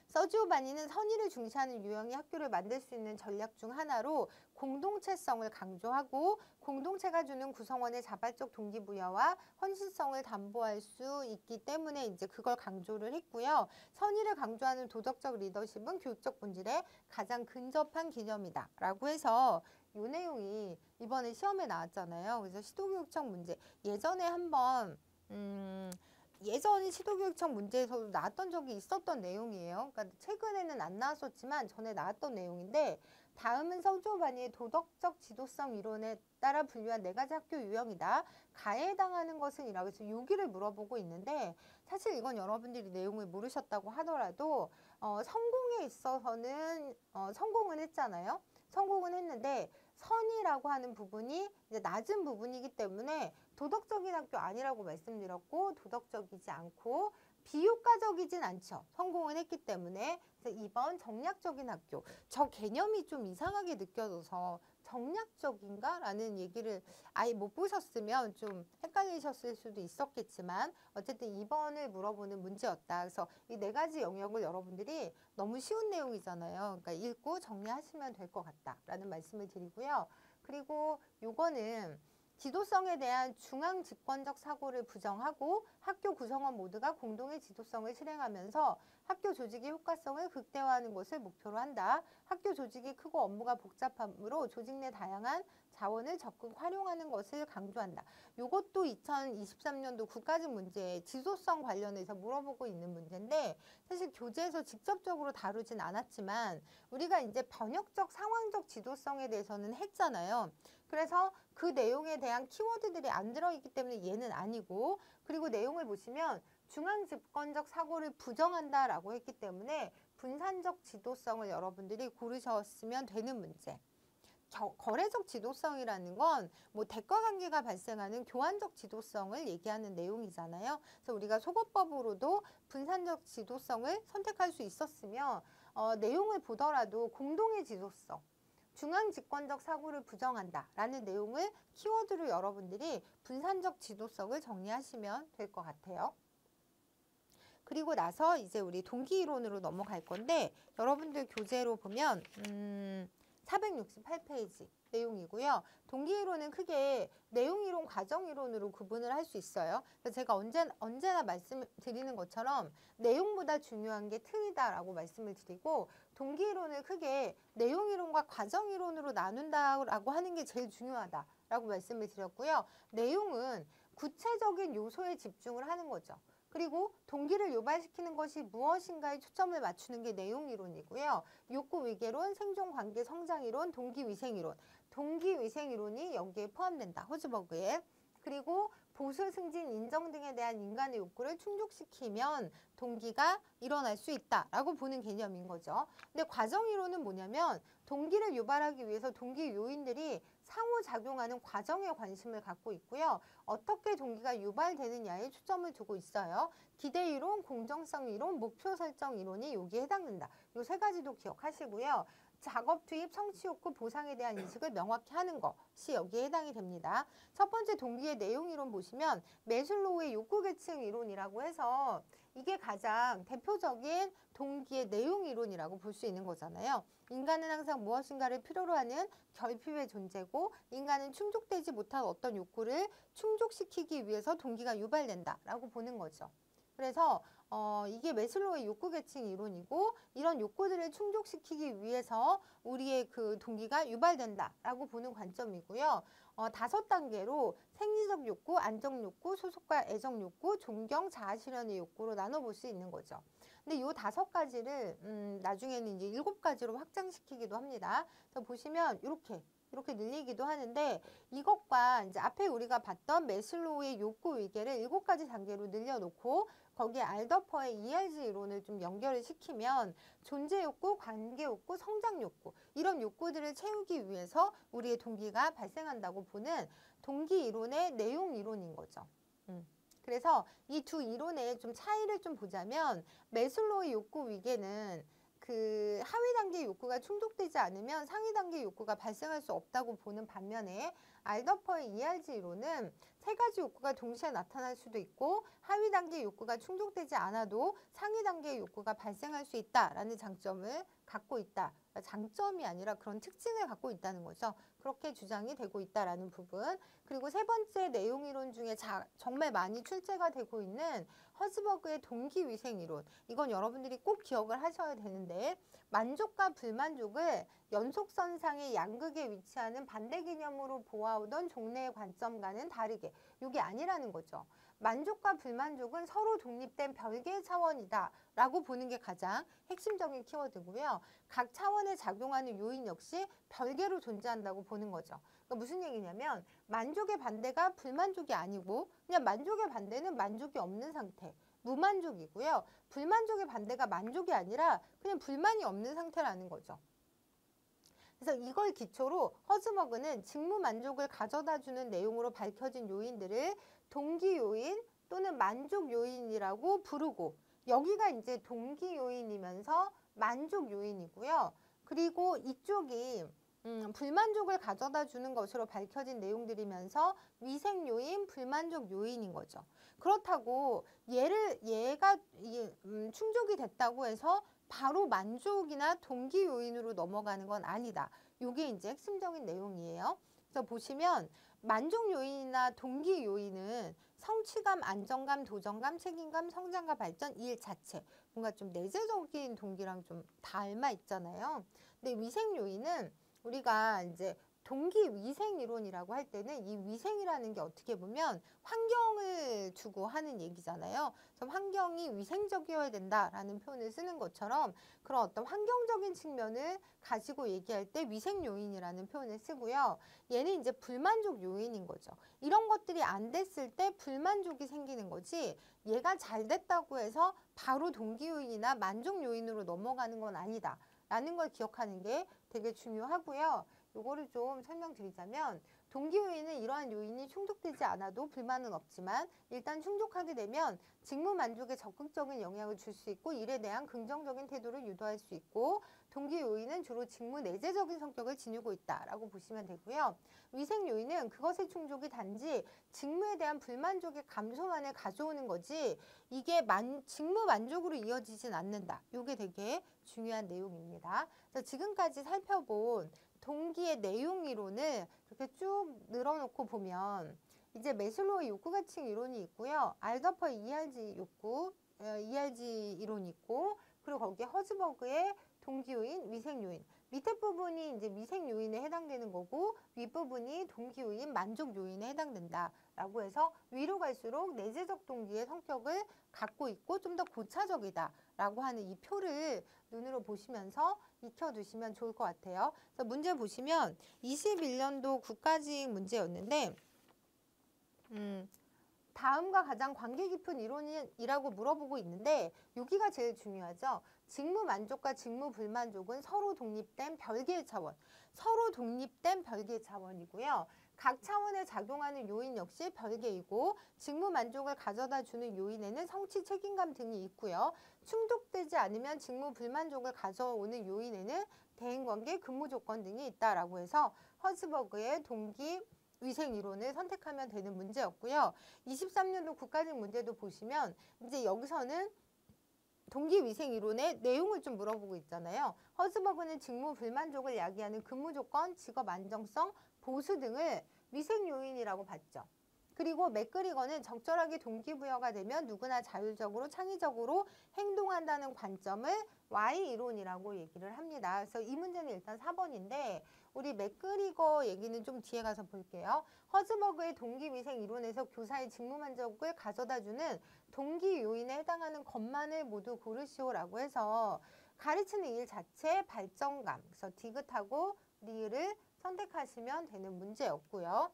서지오 바니는 선의를 중시하는 유형의 학교를 만들 수 있는 전략 중 하나로 공동체성을 강조하고 공동체가 주는 구성원의 자발적 동기부여와 헌신성을 담보할 수 있기 때문에 이제 그걸 강조를 했고요. 선의를 강조하는 도덕적 리더십은 교육적 본질에 가장 근접한 개념이다 라고 해서 이 내용이 이번에 시험에 나왔잖아요. 그래서 시도교육청 문제 예전에 한번 예전 시도교육청 문제에서도 나왔던 적이 있었던 내용이에요. 그러니까 최근에는 안 나왔었지만 전에 나왔던 내용인데 다음은 서지오 바니의 도덕적 지도성 이론에 따라 분류한 네 가지 학교 유형이다. 가해당하는 것은 이라고 해서 여기를 물어보고 있는데 사실 이건 여러분들이 내용을 모르셨다고 하더라도 성공에 있어서는 성공은 했잖아요. 성공은 했는데 선의라고 하는 부분이 이제 낮은 부분이기 때문에 도덕적인 학교 아니라고 말씀드렸고 도덕적이지 않고 비효과적이진 않죠. 성공은 했기 때문에. 그래서 2번 정략적인 학교. 저 개념이 좀 이상하게 느껴져서 정략적인가? 라는 얘기를 아예 못 보셨으면 좀 헷갈리셨을 수도 있었겠지만 어쨌든 2번을 물어보는 문제였다. 그래서 이 네 가지 영역을 여러분들이 너무 쉬운 내용이잖아요. 그러니까 읽고 정리하시면 될 것 같다. 라는 말씀을 드리고요. 그리고 요거는 지도성에 대한 중앙 집권적 사고를 부정하고 학교 구성원 모두가 공동의 지도성을 실행하면서 학교 조직의 효과성을 극대화하는 것을 목표로 한다. 학교 조직이 크고 업무가 복잡하므로 조직 내 다양한 자원을 적극 활용하는 것을 강조한다. 이것도 2023년도 국가직 문제 지도성 관련해서 물어보고 있는 문제인데 사실 교재에서 직접적으로 다루진 않았지만 우리가 이제 번역적 상황적 지도성에 대해서는 했잖아요. 그래서 그 내용에 대한 키워드들이 안 들어있기 때문에 얘는 아니고 그리고 내용을 보시면 중앙 집권적 사고를 부정한다라고 했기 때문에 분산적 지도성을 여러분들이 고르셨으면 되는 문제. 거래적 지도성이라는 건 뭐 대가 관계가 발생하는 교환적 지도성을 얘기하는 내용이잖아요. 그래서 우리가 속어법으로도 분산적 지도성을 선택할 수 있었으면 내용을 보더라도 공동의 지도성, 중앙 집권적 사고를 부정한다 라는 내용을 키워드로 여러분들이 분산적 지도성을 정리하시면 될 것 같아요. 그리고 나서 이제 우리 동기이론으로 넘어갈 건데 여러분들 교재로 보면 468페이지 내용이고요. 동기이론은 크게 내용이론, 과정이론으로 구분을 할 수 있어요. 그래서 제가 언제나 말씀드리는 것처럼 내용보다 중요한 게 틀이다라고 말씀을 드리고 동기이론을 크게 내용이론과 과정이론으로 나눈다라고 하는 게 제일 중요하다라고 말씀을 드렸고요. 내용은 구체적인 요소에 집중을 하는 거죠. 그리고 동기를 유발시키는 것이 무엇인가에 초점을 맞추는 게 내용이론이고요. 욕구위계론, 생존관계 성장이론, 동기위생이론. 동기위생이론이 여기에 포함된다. 호즈버그에. 그리고 보수, 승진, 인정 등에 대한 인간의 욕구를 충족시키면 동기가 일어날 수 있다라고 보는 개념인 거죠. 근데 과정이론은 뭐냐면 동기를 유발하기 위해서 동기 요인들이 상호작용하는 과정에 관심을 갖고 있고요. 어떻게 동기가 유발되느냐에 초점을 두고 있어요. 기대이론, 공정성이론, 목표 설정 이론이 여기에 해당된다. 이 세 가지도 기억하시고요. 작업 투입, 성취 욕구, 보상에 대한 인식을 명확히 하는 것이 여기에 해당이 됩니다. 첫 번째 동기의 내용이론 보시면 매슬로우의 욕구계층 이론이라고 해서 이게 가장 대표적인 동기의 내용이론이라고 볼 수 있는 거잖아요. 인간은 항상 무엇인가를 필요로 하는 결핍의 존재고 인간은 충족되지 못한 어떤 욕구를 충족시키기 위해서 동기가 유발된다라고 보는 거죠. 그래서 이게 매슬로우의 욕구계층 이론이고 이런 욕구들을 충족시키기 위해서 우리의 그 동기가 유발된다라고 보는 관점이고요. 5단계로 생리적 욕구, 안정 욕구, 소속과 애정 욕구, 존경, 자아실현의 욕구로 나눠볼 수 있는 거죠. 근데 이 5가지를 나중에는 이제 7가지로 확장시키기도 합니다. 그래서 보시면 이렇게 늘리기도 하는데 이것과 이제 앞에 우리가 봤던 매슬로우의 욕구 위계를 7가지 단계로 늘려놓고 거기에 알더퍼의 ERG 이론을 좀 연결을 시키면 존재 욕구, 관계 욕구, 성장 욕구 이런 욕구들을 채우기 위해서 우리의 동기가 발생한다고 보는 동기 이론의 내용 이론인 거죠. 그래서 이 두 이론의 좀 차이를 좀 보자면 매슬로우의 욕구 위계는 그 하위 단계 욕구가 충족되지 않으면 상위 단계 욕구가 발생할 수 없다고 보는 반면에 알더퍼의 ERG 이론은 3가지 욕구가 동시에 나타날 수도 있고 하위 단계 욕구가 충족되지 않아도 상위 단계의 욕구가 발생할 수 있다라는 장점을 갖고 있다. 장점이 아니라 그런 특징을 갖고 있다는 거죠. 그렇게 주장이 되고 있다라는 부분. 그리고 세 번째 내용이론 중에 정말 많이 출제가 되고 있는 허즈버그의 동기위생이론. 이건 여러분들이 꼭 기억을 하셔야 되는데 만족과 불만족을 연속선상의 양극에 위치하는 반대 개념으로 보아오던 종래의 관점과는 다르게 이게 아니라는 거죠. 만족과 불만족은 서로 독립된 별개의 차원이다 라고 보는 게 가장 핵심적인 키워드고요. 각 차원에 작용하는 요인 역시 별개로 존재한다고 보는 거죠. 그러니까 무슨 얘기냐면 만족의 반대가 불만족이 아니고 그냥 만족의 반대는 만족이 없는 상태. 무만족이고요. 불만족의 반대가 만족이 아니라 그냥 불만이 없는 상태라는 거죠. 그래서 이걸 기초로 허즈버그는 직무 만족을 가져다주는 내용으로 밝혀진 요인들을 동기 요인 또는 만족 요인이라고 부르고 여기가 이제 동기 요인이면서 만족 요인이고요. 그리고 이쪽이 불만족을 가져다 주는 것으로 밝혀진 내용들이면서 위생 요인, 불만족 요인인 거죠. 그렇다고 얘가 충족이 됐다고 해서 바로 만족이나 동기 요인으로 넘어가는 건 아니다. 이게 이제 핵심적인 내용이에요. 그래서 보시면 만족 요인이나 동기 요인은 성취감, 안정감, 도전감, 책임감, 성장과 발전, 일 자체. 뭔가 좀 내재적인 동기랑 좀 닮아 있잖아요. 근데 위생 요인은 우리가 이제 동기 위생 이론이라고 할 때는 이 위생이라는 게 어떻게 보면 환경을 두고 하는 얘기잖아요. 그래서 환경이 위생적이어야 된다라는 표현을 쓰는 것처럼 그런 어떤 환경적인 측면을 가지고 얘기할 때 위생 요인이라는 표현을 쓰고요. 얘는 이제 불만족 요인인 거죠. 이런 것들이 안 됐을 때 불만족이 생기는 거지 얘가 잘 됐다고 해서 바로 동기 요인이나 만족 요인으로 넘어가는 건 아니다 라는 걸 기억하는 게 되게 중요하고요. 요거를 좀 설명드리자면 동기 요인은 이러한 요인이 충족되지 않아도 불만은 없지만 일단 충족하게 되면 직무 만족에 적극적인 영향을 줄 수 있고 일에 대한 긍정적인 태도를 유도할 수 있고 동기 요인은 주로 직무 내재적인 성격을 지니고 있다라고 보시면 되고요. 위생 요인은 그것의 충족이 단지 직무에 대한 불만족의 감소만을 가져오는 거지 이게 직무 만족으로 이어지진 않는다. 이게 되게 중요한 내용입니다. 그래서 지금까지 살펴본 동기의 내용 이론을 이렇게 쭉 늘어놓고 보면 이제 매슬로우의 욕구가칭 이론이 있고요. 알더퍼의 ERG 욕구, ERG 이론이 있고 그리고 거기에 허즈버그의 동기 요인, 위생 요인. 밑에 부분이 이제 위생 요인에 해당되는 거고 윗부분이 동기 요인, 만족 요인에 해당된다라고 해서 위로 갈수록 내재적 동기의 성격을 갖고 있고 좀 더 고차적이다라고 하는 이 표를 눈으로 보시면서 익혀두시면 좋을 것 같아요. 그래서 문제 보시면 21년도 국가직 문제였는데 다음과 가장 관계 깊은 이론이라고 물어보고 있는데 여기가 제일 중요하죠. 직무 만족과 직무 불만족은 서로 독립된 별개의 차원, 서로 독립된 별개의 차원이고요. 각 차원에 작용하는 요인 역시 별개이고 직무 만족을 가져다 주는 요인에는 성취 책임감 등이 있고요. 충족되지 않으면 직무 불만족을 가져오는 요인에는 대인관계, 근무 조건 등이 있다라고 해서 허즈버그의 동기 위생 이론을 선택하면 되는 문제였고요. 23년도 국가직 문제도 보시면 이제 여기서는 동기 위생 이론의 내용을 좀 물어보고 있잖아요. 허즈버그는 직무 불만족을 야기하는 근무 조건, 직업 안정성, 보수 등을 위생 요인이라고 봤죠. 그리고 맥그리거는 적절하게 동기부여가 되면 누구나 자율적으로 창의적으로 행동한다는 관점을 Y 이론이라고 얘기를 합니다. 그래서 이 문제는 일단 4번인데 우리 맥그리거 얘기는 좀 뒤에 가서 볼게요. 허즈버그의 동기위생 이론에서 교사의 직무 만족을 가져다주는 동기 요인에 해당하는 것만을 모두 고르시오라고 해서 가르치는 일 자체 발전감, 그래서 디귿하고 리을을 선택하시면 되는 문제였고요.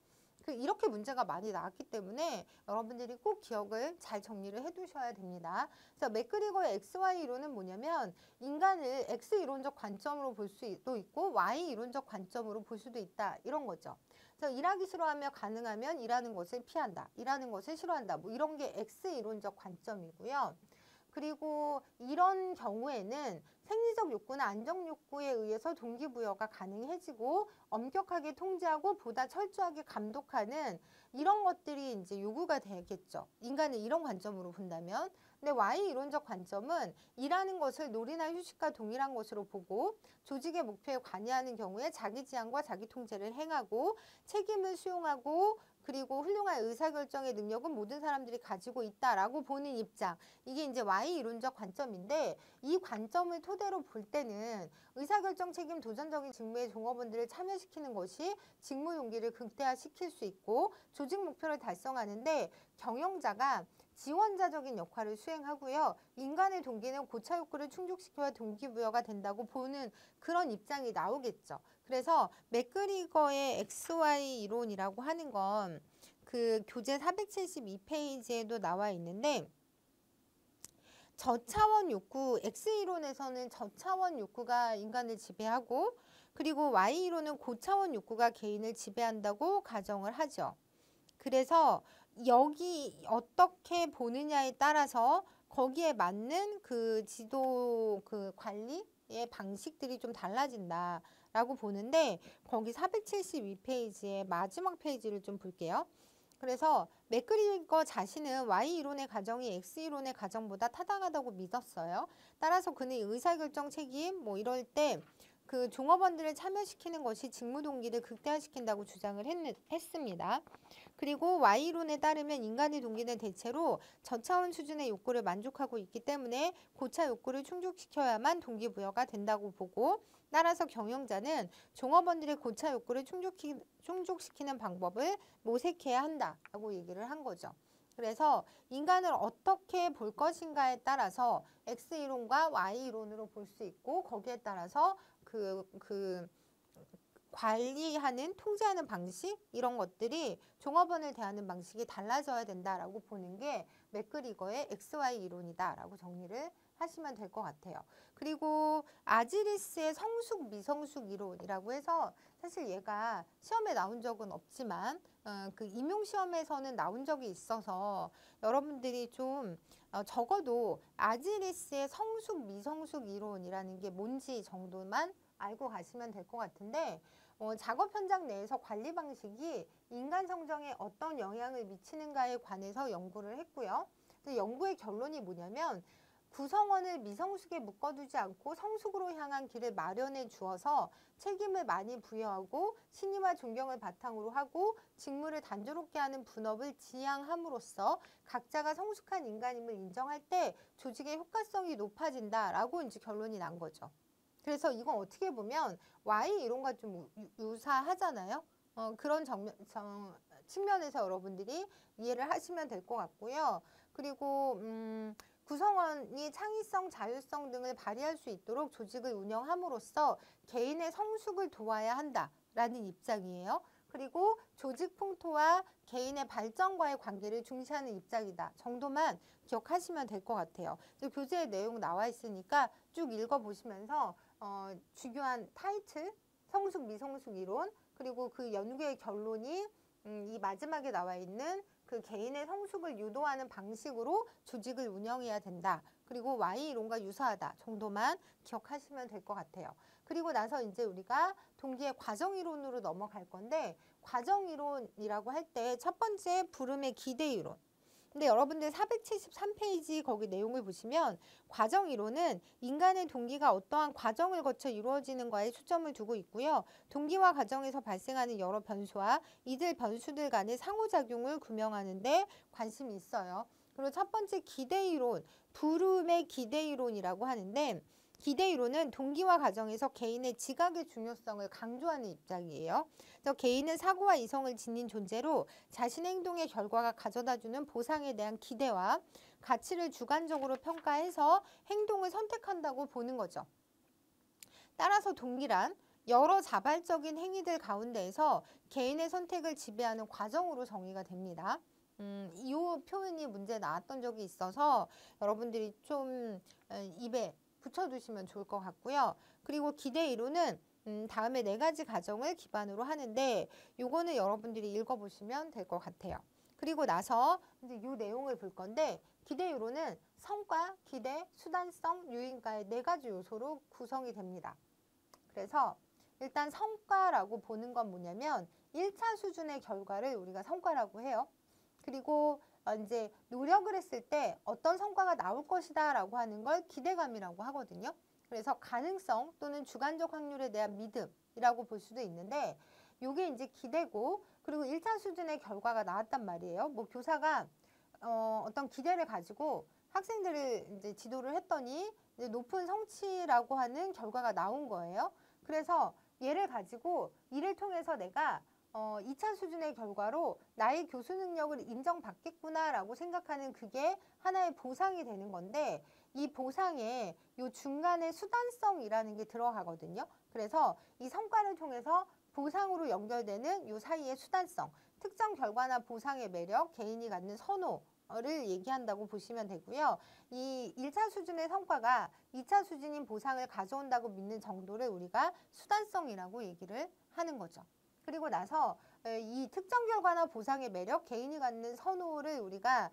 이렇게 문제가 많이 나왔기 때문에 여러분들이 꼭 기억을 잘 정리를 해두셔야 됩니다. 그래서 맥그리거의 XY 이론은 뭐냐면 인간을 X 이론적 관점으로 볼 수도 있고 Y 이론적 관점으로 볼 수도 있다 이런 거죠. 그래서 일하기 싫어하며 가능하면 일하는 것을 피한다. 일하는 것을 싫어한다. 뭐 이런 게 X 이론적 관점이고요. 그리고 이런 경우에는 생리적 욕구나 안정 욕구에 의해서 동기부여가 가능해지고 엄격하게 통제하고 보다 철저하게 감독하는 이런 것들이 이제 요구가 되겠죠. 인간을 이런 관점으로 본다면. 근데 Y 이론적 관점은 일하는 것을 놀이나 휴식과 동일한 것으로 보고 조직의 목표에 관여하는 경우에 자기 지향과 자기 통제를 행하고 책임을 수용하고 그리고 훌륭한 의사결정의 능력은 모든 사람들이 가지고 있다라고 보는 입장. 이게 이제 Y 이론적 관점인데 이 관점을 토대로 볼 때는 의사결정 책임 도전적인 직무의 종업원들을 참여시키는 것이 직무 용기를 극대화시킬 수 있고 조직 목표를 달성하는데 경영자가 지원자적인 역할을 수행하고요. 인간의 동기는 고차 욕구를 충족시켜야 동기부여가 된다고 보는 그런 입장이 나오겠죠. 그래서 맥그리거의 XY 이론이라고 하는 건 그 교재 472페이지에도 나와 있는데 저차원 욕구, X이론에서는 저차원 욕구가 인간을 지배하고 그리고 Y이론은 고차원 욕구가 개인을 지배한다고 가정을 하죠. 그래서 여기 어떻게 보느냐에 따라서 거기에 맞는 그 지도 그 관리의 방식들이 좀 달라진다라고 보는데 거기 472페이지의 마지막 페이지를 좀 볼게요. 그래서 맥그리거 자신은 Y이론의 가정이 X이론의 가정보다 타당하다고 믿었어요. 따라서 그는 의사결정 책임 뭐 이럴 때 그 종업원들을 참여시키는 것이 직무 동기를 극대화시킨다고 주장을 했습니다. 그리고 Y이론에 따르면 인간의 동기는 대체로 저차원 수준의 욕구를 만족하고 있기 때문에 고차 욕구를 충족시켜야만 동기부여가 된다고 보고, 따라서 경영자는 종업원들의 고차 욕구를 충족시키는 방법을 모색해야 한다라고 얘기를 한 거죠. 그래서 인간을 어떻게 볼 것인가에 따라서 X이론과 Y이론으로 볼 수 있고, 거기에 따라서 관리하는, 통제하는 방식, 이런 것들이 종업원을 대하는 방식이 달라져야 된다라고 보는 게 맥그리거의 XY 이론이다라고 정리를 하시면 될 것 같아요. 그리고 아지리스의 성숙 미성숙 이론이라고 해서 사실 얘가 시험에 나온 적은 없지만 그 임용 시험에서는 나온 적이 있어서 여러분들이 좀 적어도 아지리스의 성숙 미성숙 이론이라는 게 뭔지 정도만 알고 가시면 될 것 같은데, 작업 현장 내에서 관리 방식이 인간 성정에 어떤 영향을 미치는가에 관해서 연구를 했고요. 근데 연구의 결론이 뭐냐면, 구성원을 미성숙에 묶어두지 않고 성숙으로 향한 길을 마련해 주어서 책임을 많이 부여하고 신의와 존경을 바탕으로 하고 직무를 단조롭게 하는 분업을 지향함으로써 각자가 성숙한 인간임을 인정할 때 조직의 효과성이 높아진다라고 이제 결론이 난 거죠. 그래서 이건 어떻게 보면 Y 이론과 좀 유사하잖아요. 그런 측면에서 여러분들이 이해를 하시면 될 것 같고요. 그리고 구성원이 창의성, 자율성 등을 발휘할 수 있도록 조직을 운영함으로써 개인의 성숙을 도와야 한다라는 입장이에요. 그리고 조직 풍토와 개인의 발전과의 관계를 중시하는 입장이다 정도만 기억하시면 될 것 같아요. 교재에 내용 나와 있으니까 쭉 읽어보시면서 중요한 타이틀, 성숙 미성숙 이론, 그리고 그 연구의 결론이 이 마지막에 나와 있는 그 개인의 성숙을 유도하는 방식으로 조직을 운영해야 된다. 그리고 Y 이론과 유사하다 정도만 기억하시면 될 것 같아요. 그리고 나서 이제 우리가 동기의 과정 이론으로 넘어갈 건데, 과정 이론이라고 할 때 첫 번째 부름의 기대 이론. 근데 여러분들 473페이지 거기 내용을 보시면 과정 이론은 인간의 동기가 어떠한 과정을 거쳐 이루어지는가에 초점을 두고 있고요. 동기와 과정에서 발생하는 여러 변수와 이들 변수들 간의 상호작용을 규명하는 데 관심이 있어요. 그리고 첫 번째 기대 이론, 부름의 기대 이론이라고 하는데, 기대 이론은 동기와 과정에서 개인의 지각의 중요성을 강조하는 입장이에요. 그래서 개인은 사고와 이성을 지닌 존재로 자신의 행동의 결과가 가져다주는 보상에 대한 기대와 가치를 주관적으로 평가해서 행동을 선택한다고 보는 거죠. 따라서 동기란 여러 자발적인 행위들 가운데에서 개인의 선택을 지배하는 과정으로 정의가 됩니다. 이 표현이 문제 나왔던 적이 있어서 여러분들이 좀 입에 붙여두시면 좋을 것 같고요. 그리고 기대 이론은 다음에 4가지 과정을 기반으로 하는데, 요거는 여러분들이 읽어보시면 될 것 같아요. 그리고 나서 이제 이 내용을 볼 건데, 기대 이론은 성과, 기대, 수단성, 유인가의 4가지 요소로 구성이 됩니다. 그래서 일단 성과라고 보는 건 뭐냐면 1차 수준의 결과를 우리가 성과라고 해요. 그리고 이제 노력을 했을 때 어떤 성과가 나올 것이다 라고 하는 걸 기대감이라고 하거든요. 그래서 가능성 또는 주관적 확률에 대한 믿음이라고 볼 수도 있는데, 이게 이제 기대고, 그리고 1차 수준의 결과가 나왔단 말이에요. 뭐 교사가 어떤 기대를 가지고 학생들을 이제 지도를 했더니 이제 높은 성취라고 하는 결과가 나온 거예요. 그래서 얘를 가지고 이를 통해서 내가 2차 수준의 결과로 나의 교수 능력을 인정받겠구나라고 생각하는, 그게 하나의 보상이 되는 건데, 이 보상에 요 중간에 수단성이라는 게 들어가거든요. 그래서 이 성과를 통해서 보상으로 연결되는 요 사이의 수단성, 특정 결과나 보상의 매력, 개인이 갖는 선호를 얘기한다고 보시면 되고요. 이 1차 수준의 성과가 2차 수준인 보상을 가져온다고 믿는 정도를 우리가 수단성이라고 얘기를 하는 거죠. 그리고 나서 이 특정 결과나 보상의 매력, 개인이 갖는 선호를 우리가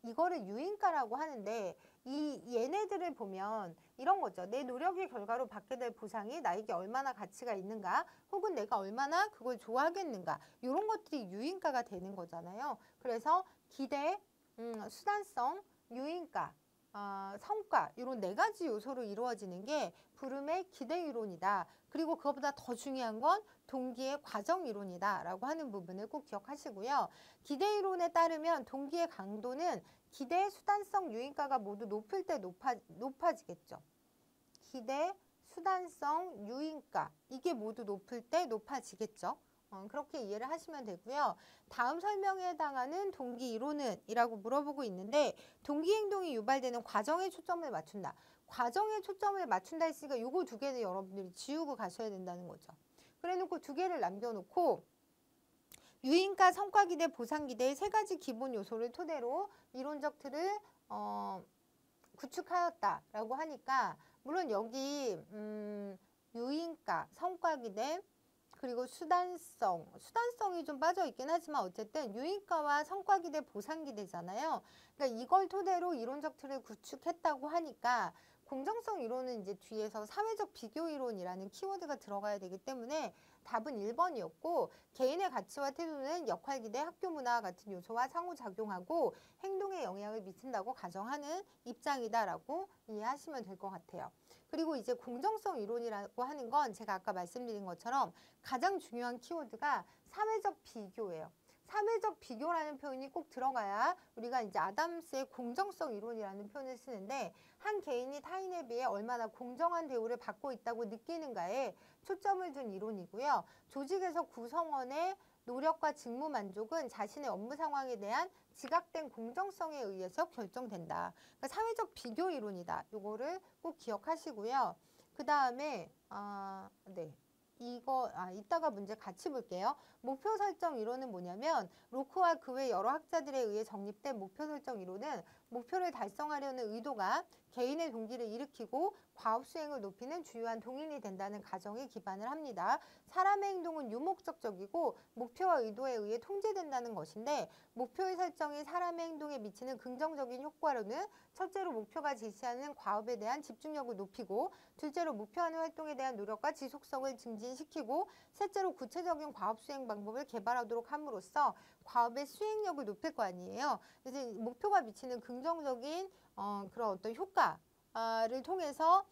이거를 유인가라고 하는데, 이 얘네들을 보면 이런 거죠. 내 노력의 결과로 받게 될 보상이 나에게 얼마나 가치가 있는가, 혹은 내가 얼마나 그걸 좋아하겠는가, 이런 것들이 유인가가 되는 거잖아요. 그래서 기대, 수단성, 유인가, 성과 이런 4가지 요소로 이루어지는 게 부름의 기대 이론이다. 그리고 그것보다 더 중요한 건 동기의 과정 이론이다 라고 하는 부분을 꼭 기억하시고요. 기대 이론에 따르면 동기의 강도는 기대, 수단성, 유인가가 모두 높을 때 높아지겠죠. 기대, 수단성, 유인가 이게 모두 높을 때 높아지겠죠. 그렇게 이해를 하시면 되고요. 다음 설명에 해당하는 동기 이론은? 이라고 물어보고 있는데 동기 행동이 유발되는 과정에 초점을 맞춘다. 과정에 초점을 맞춘다 했으니까 요거 2개는 여러분들이 지우고 가셔야 된다는 거죠. 그래 놓고 2개를 남겨놓고 유인가, 성과기대, 보상기대의 3가지 기본 요소를 토대로 이론적 틀을 구축하였다라고 하니까 물론 여기 유인가, 성과기대 그리고 수단성이 좀 빠져 있긴 하지만 어쨌든 유인가와 성과기대, 보상기대잖아요. 그러니까 이걸 토대로 이론적 틀을 구축했다고 하니까 공정성 이론은 이제 뒤에서 사회적 비교 이론이라는 키워드가 들어가야 되기 때문에 답은 1번이었고 개인의 가치와 태도는 역할기대, 학교 문화와 같은 요소와 상호작용하고 행동에 영향을 미친다고 가정하는 입장이다라고 이해하시면 될 것 같아요. 그리고 이제 공정성 이론이라고 하는 건 제가 아까 말씀드린 것처럼 가장 중요한 키워드가 사회적 비교예요. 사회적 비교라는 표현이 꼭 들어가야 우리가 이제 아담스의 공정성 이론이라는 표현을 쓰는데 한 개인이 타인에 비해 얼마나 공정한 대우를 받고 있다고 느끼는가에 초점을 둔 이론이고요. 조직에서 구성원의 노력과 직무 만족은 자신의 업무 상황에 대한 지각된 공정성에 의해서 결정된다. 그러니까 사회적 비교 이론이다. 요거를 꼭 기억하시고요. 그 다음에 이따가 문제 같이 볼게요. 목표 설정 이론은 뭐냐면 로크와 그 외 여러 학자들에 의해 정립된 목표 설정 이론은 목표를 달성하려는 의도가 개인의 동기를 일으키고 과업 수행을 높이는 주요한 동인이 된다는 가정에 기반을 합니다. 사람의 행동은 유목적적이고 목표와 의도에 의해 통제된다는 것인데 목표의 설정이 사람의 행동에 미치는 긍정적인 효과로는 첫째로 목표가 제시하는 과업에 대한 집중력을 높이고 둘째로 목표하는 활동에 대한 노력과 지속성을 증진시키고 셋째로 구체적인 과업 수행 방법을 개발하도록 함으로써 과업의 수행력을 높일 거 아니에요. 그래서 목표가 미치는 긍정적인 그런 어떤 효과를 통해서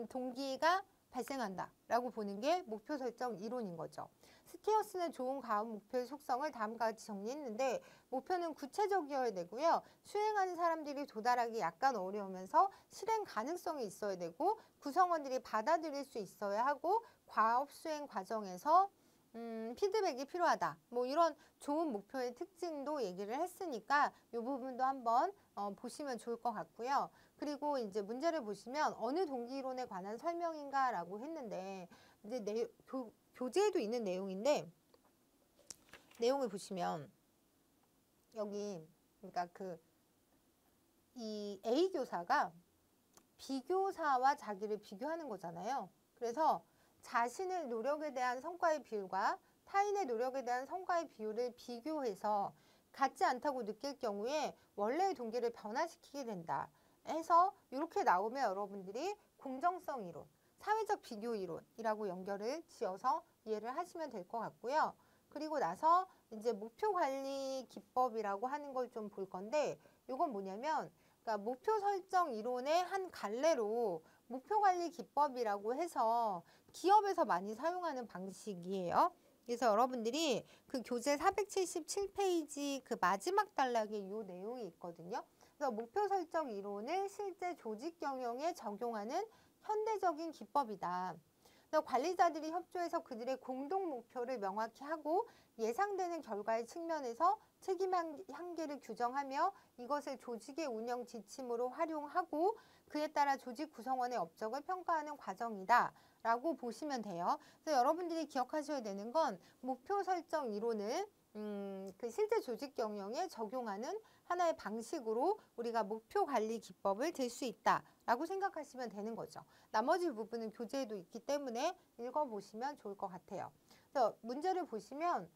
동기가 발생한다라고 보는 게 목표 설정 이론인 거죠. 스티어스는 좋은 과업 목표의 속성을 다음과 같이 정리했는데 목표는 구체적이어야 되고요. 수행하는 사람들이 도달하기 약간 어려우면서 실행 가능성이 있어야 되고 구성원들이 받아들일 수 있어야 하고 과업 수행 과정에서 피드백이 필요하다. 뭐 이런 좋은 목표의 특징도 얘기를 했으니까 이 부분도 한번 보시면 좋을 것 같고요. 그리고 이제 문제를 보시면 어느 동기이론에 관한 설명인가 라고 했는데 이제 교재에도 있는 내용인데 내용을 보시면 여기 그러니까 이 A 교사가 B 교사와 자기를 비교하는 거잖아요. 그래서 자신의 노력에 대한 성과의 비율과 타인의 노력에 대한 성과의 비율을 비교해서 같지 않다고 느낄 경우에 원래의 동기를 변화시키게 된다. 해서 이렇게 나오면 여러분들이 공정성 이론, 사회적 비교 이론이라고 연결을 지어서 이해를 하시면 될 것 같고요. 그리고 나서 이제 목표 관리 기법이라고 하는 걸 좀 볼 건데 이건 뭐냐면 그러니까 목표 설정 이론의 한 갈래로 목표 관리 기법이라고 해서 기업에서 많이 사용하는 방식이에요. 그래서 여러분들이 그 교재 477페이지 그 마지막 단락에 이 내용이 있거든요. 그래서 목표 설정 이론을 실제 조직 경영에 적용하는 현대적인 기법이다. 관리자들이 협조해서 그들의 공동 목표를 명확히 하고 예상되는 결과의 측면에서 책임 한계를 규정하며 이것을 조직의 운영 지침으로 활용하고 그에 따라 조직 구성원의 업적을 평가하는 과정이다 라고 보시면 돼요. 그래서 여러분들이 기억하셔야 되는 건 목표 설정 이론을 그 실제 조직 경영에 적용하는 하나의 방식으로 우리가 목표 관리 기법을 들 수 있다라고 생각하시면 되는 거죠. 나머지 부분은 교재에도 있기 때문에 읽어보시면 좋을 것 같아요. 그래서 문제를 보시면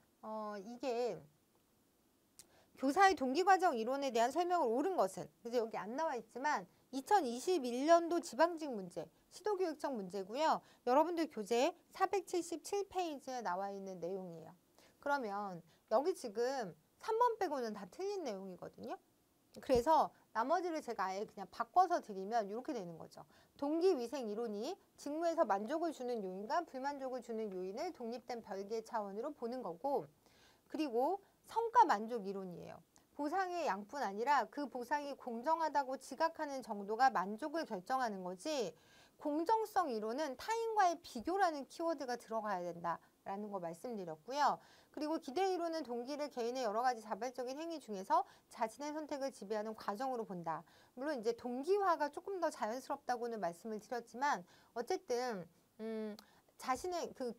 이게 교사의 동기과정 이론에 대한 설명을 옳은 것은 그래서 여기 안 나와 있지만 2021년도 지방직 문제, 시도교육청 문제고요. 여러분들 교재 477페이지에 나와 있는 내용이에요. 그러면 여기 지금 3번 빼고는 다 틀린 내용이거든요. 그래서 나머지를 제가 아예 그냥 바꿔서 드리면 이렇게 되는 거죠. 동기위생 이론이 직무에서 만족을 주는 요인과 불만족을 주는 요인을 독립된 별개 차원으로 보는 거고, 그리고 성과 만족 이론이에요. 보상의 양뿐 아니라 그 보상이 공정하다고 지각하는 정도가 만족을 결정하는 거지, 공정성 이론은 타인과의 비교라는 키워드가 들어가야 된다라는 거 말씀드렸고요. 그리고 기대 이론은 동기를 개인의 여러 가지 자발적인 행위 중에서 자신의 선택을 지배하는 과정으로 본다. 물론 이제 동기화가 조금 더 자연스럽다고는 말씀을 드렸지만 어쨌든 자신의 그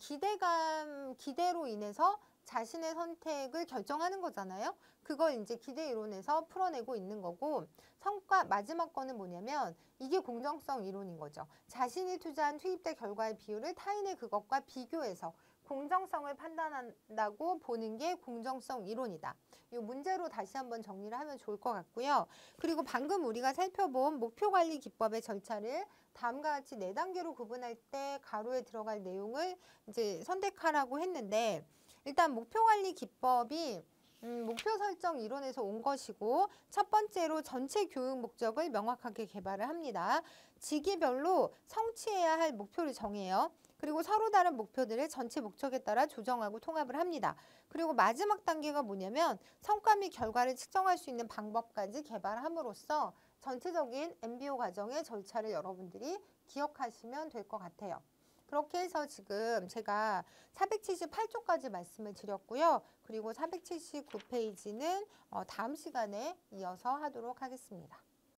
기대로 인해서 자신의 선택을 결정하는 거잖아요. 그걸 이제 기대 이론에서 풀어내고 있는 거고, 성과 마지막 거는 뭐냐면 이게 공정성 이론인 거죠. 자신이 투자한 투입대 결과의 비율을 타인의 그것과 비교해서 공정성을 판단한다고 보는 게 공정성 이론이다. 이 문제로 다시 한번 정리를 하면 좋을 것 같고요. 그리고 방금 우리가 살펴본 목표관리 기법의 절차를 다음과 같이 4단계로 구분할 때 가로에 들어갈 내용을 이제 선택하라고 했는데, 일단 목표관리 기법이 목표 설정 이론에서 온 것이고, 첫 번째로 전체 교육 목적을 명확하게 개발을 합니다. 직위별로 성취해야 할 목표를 정해요. 그리고 서로 다른 목표들을 전체 목적에 따라 조정하고 통합을 합니다. 그리고 마지막 단계가 뭐냐면 성과 및 결과를 측정할 수 있는 방법까지 개발함으로써 전체적인 MBO 과정의 절차를 여러분들이 기억하시면 될 것 같아요. 그렇게 해서 지금 제가 478쪽까지 말씀을 드렸고요. 그리고 479페이지는 다음 시간에 이어서 하도록 하겠습니다.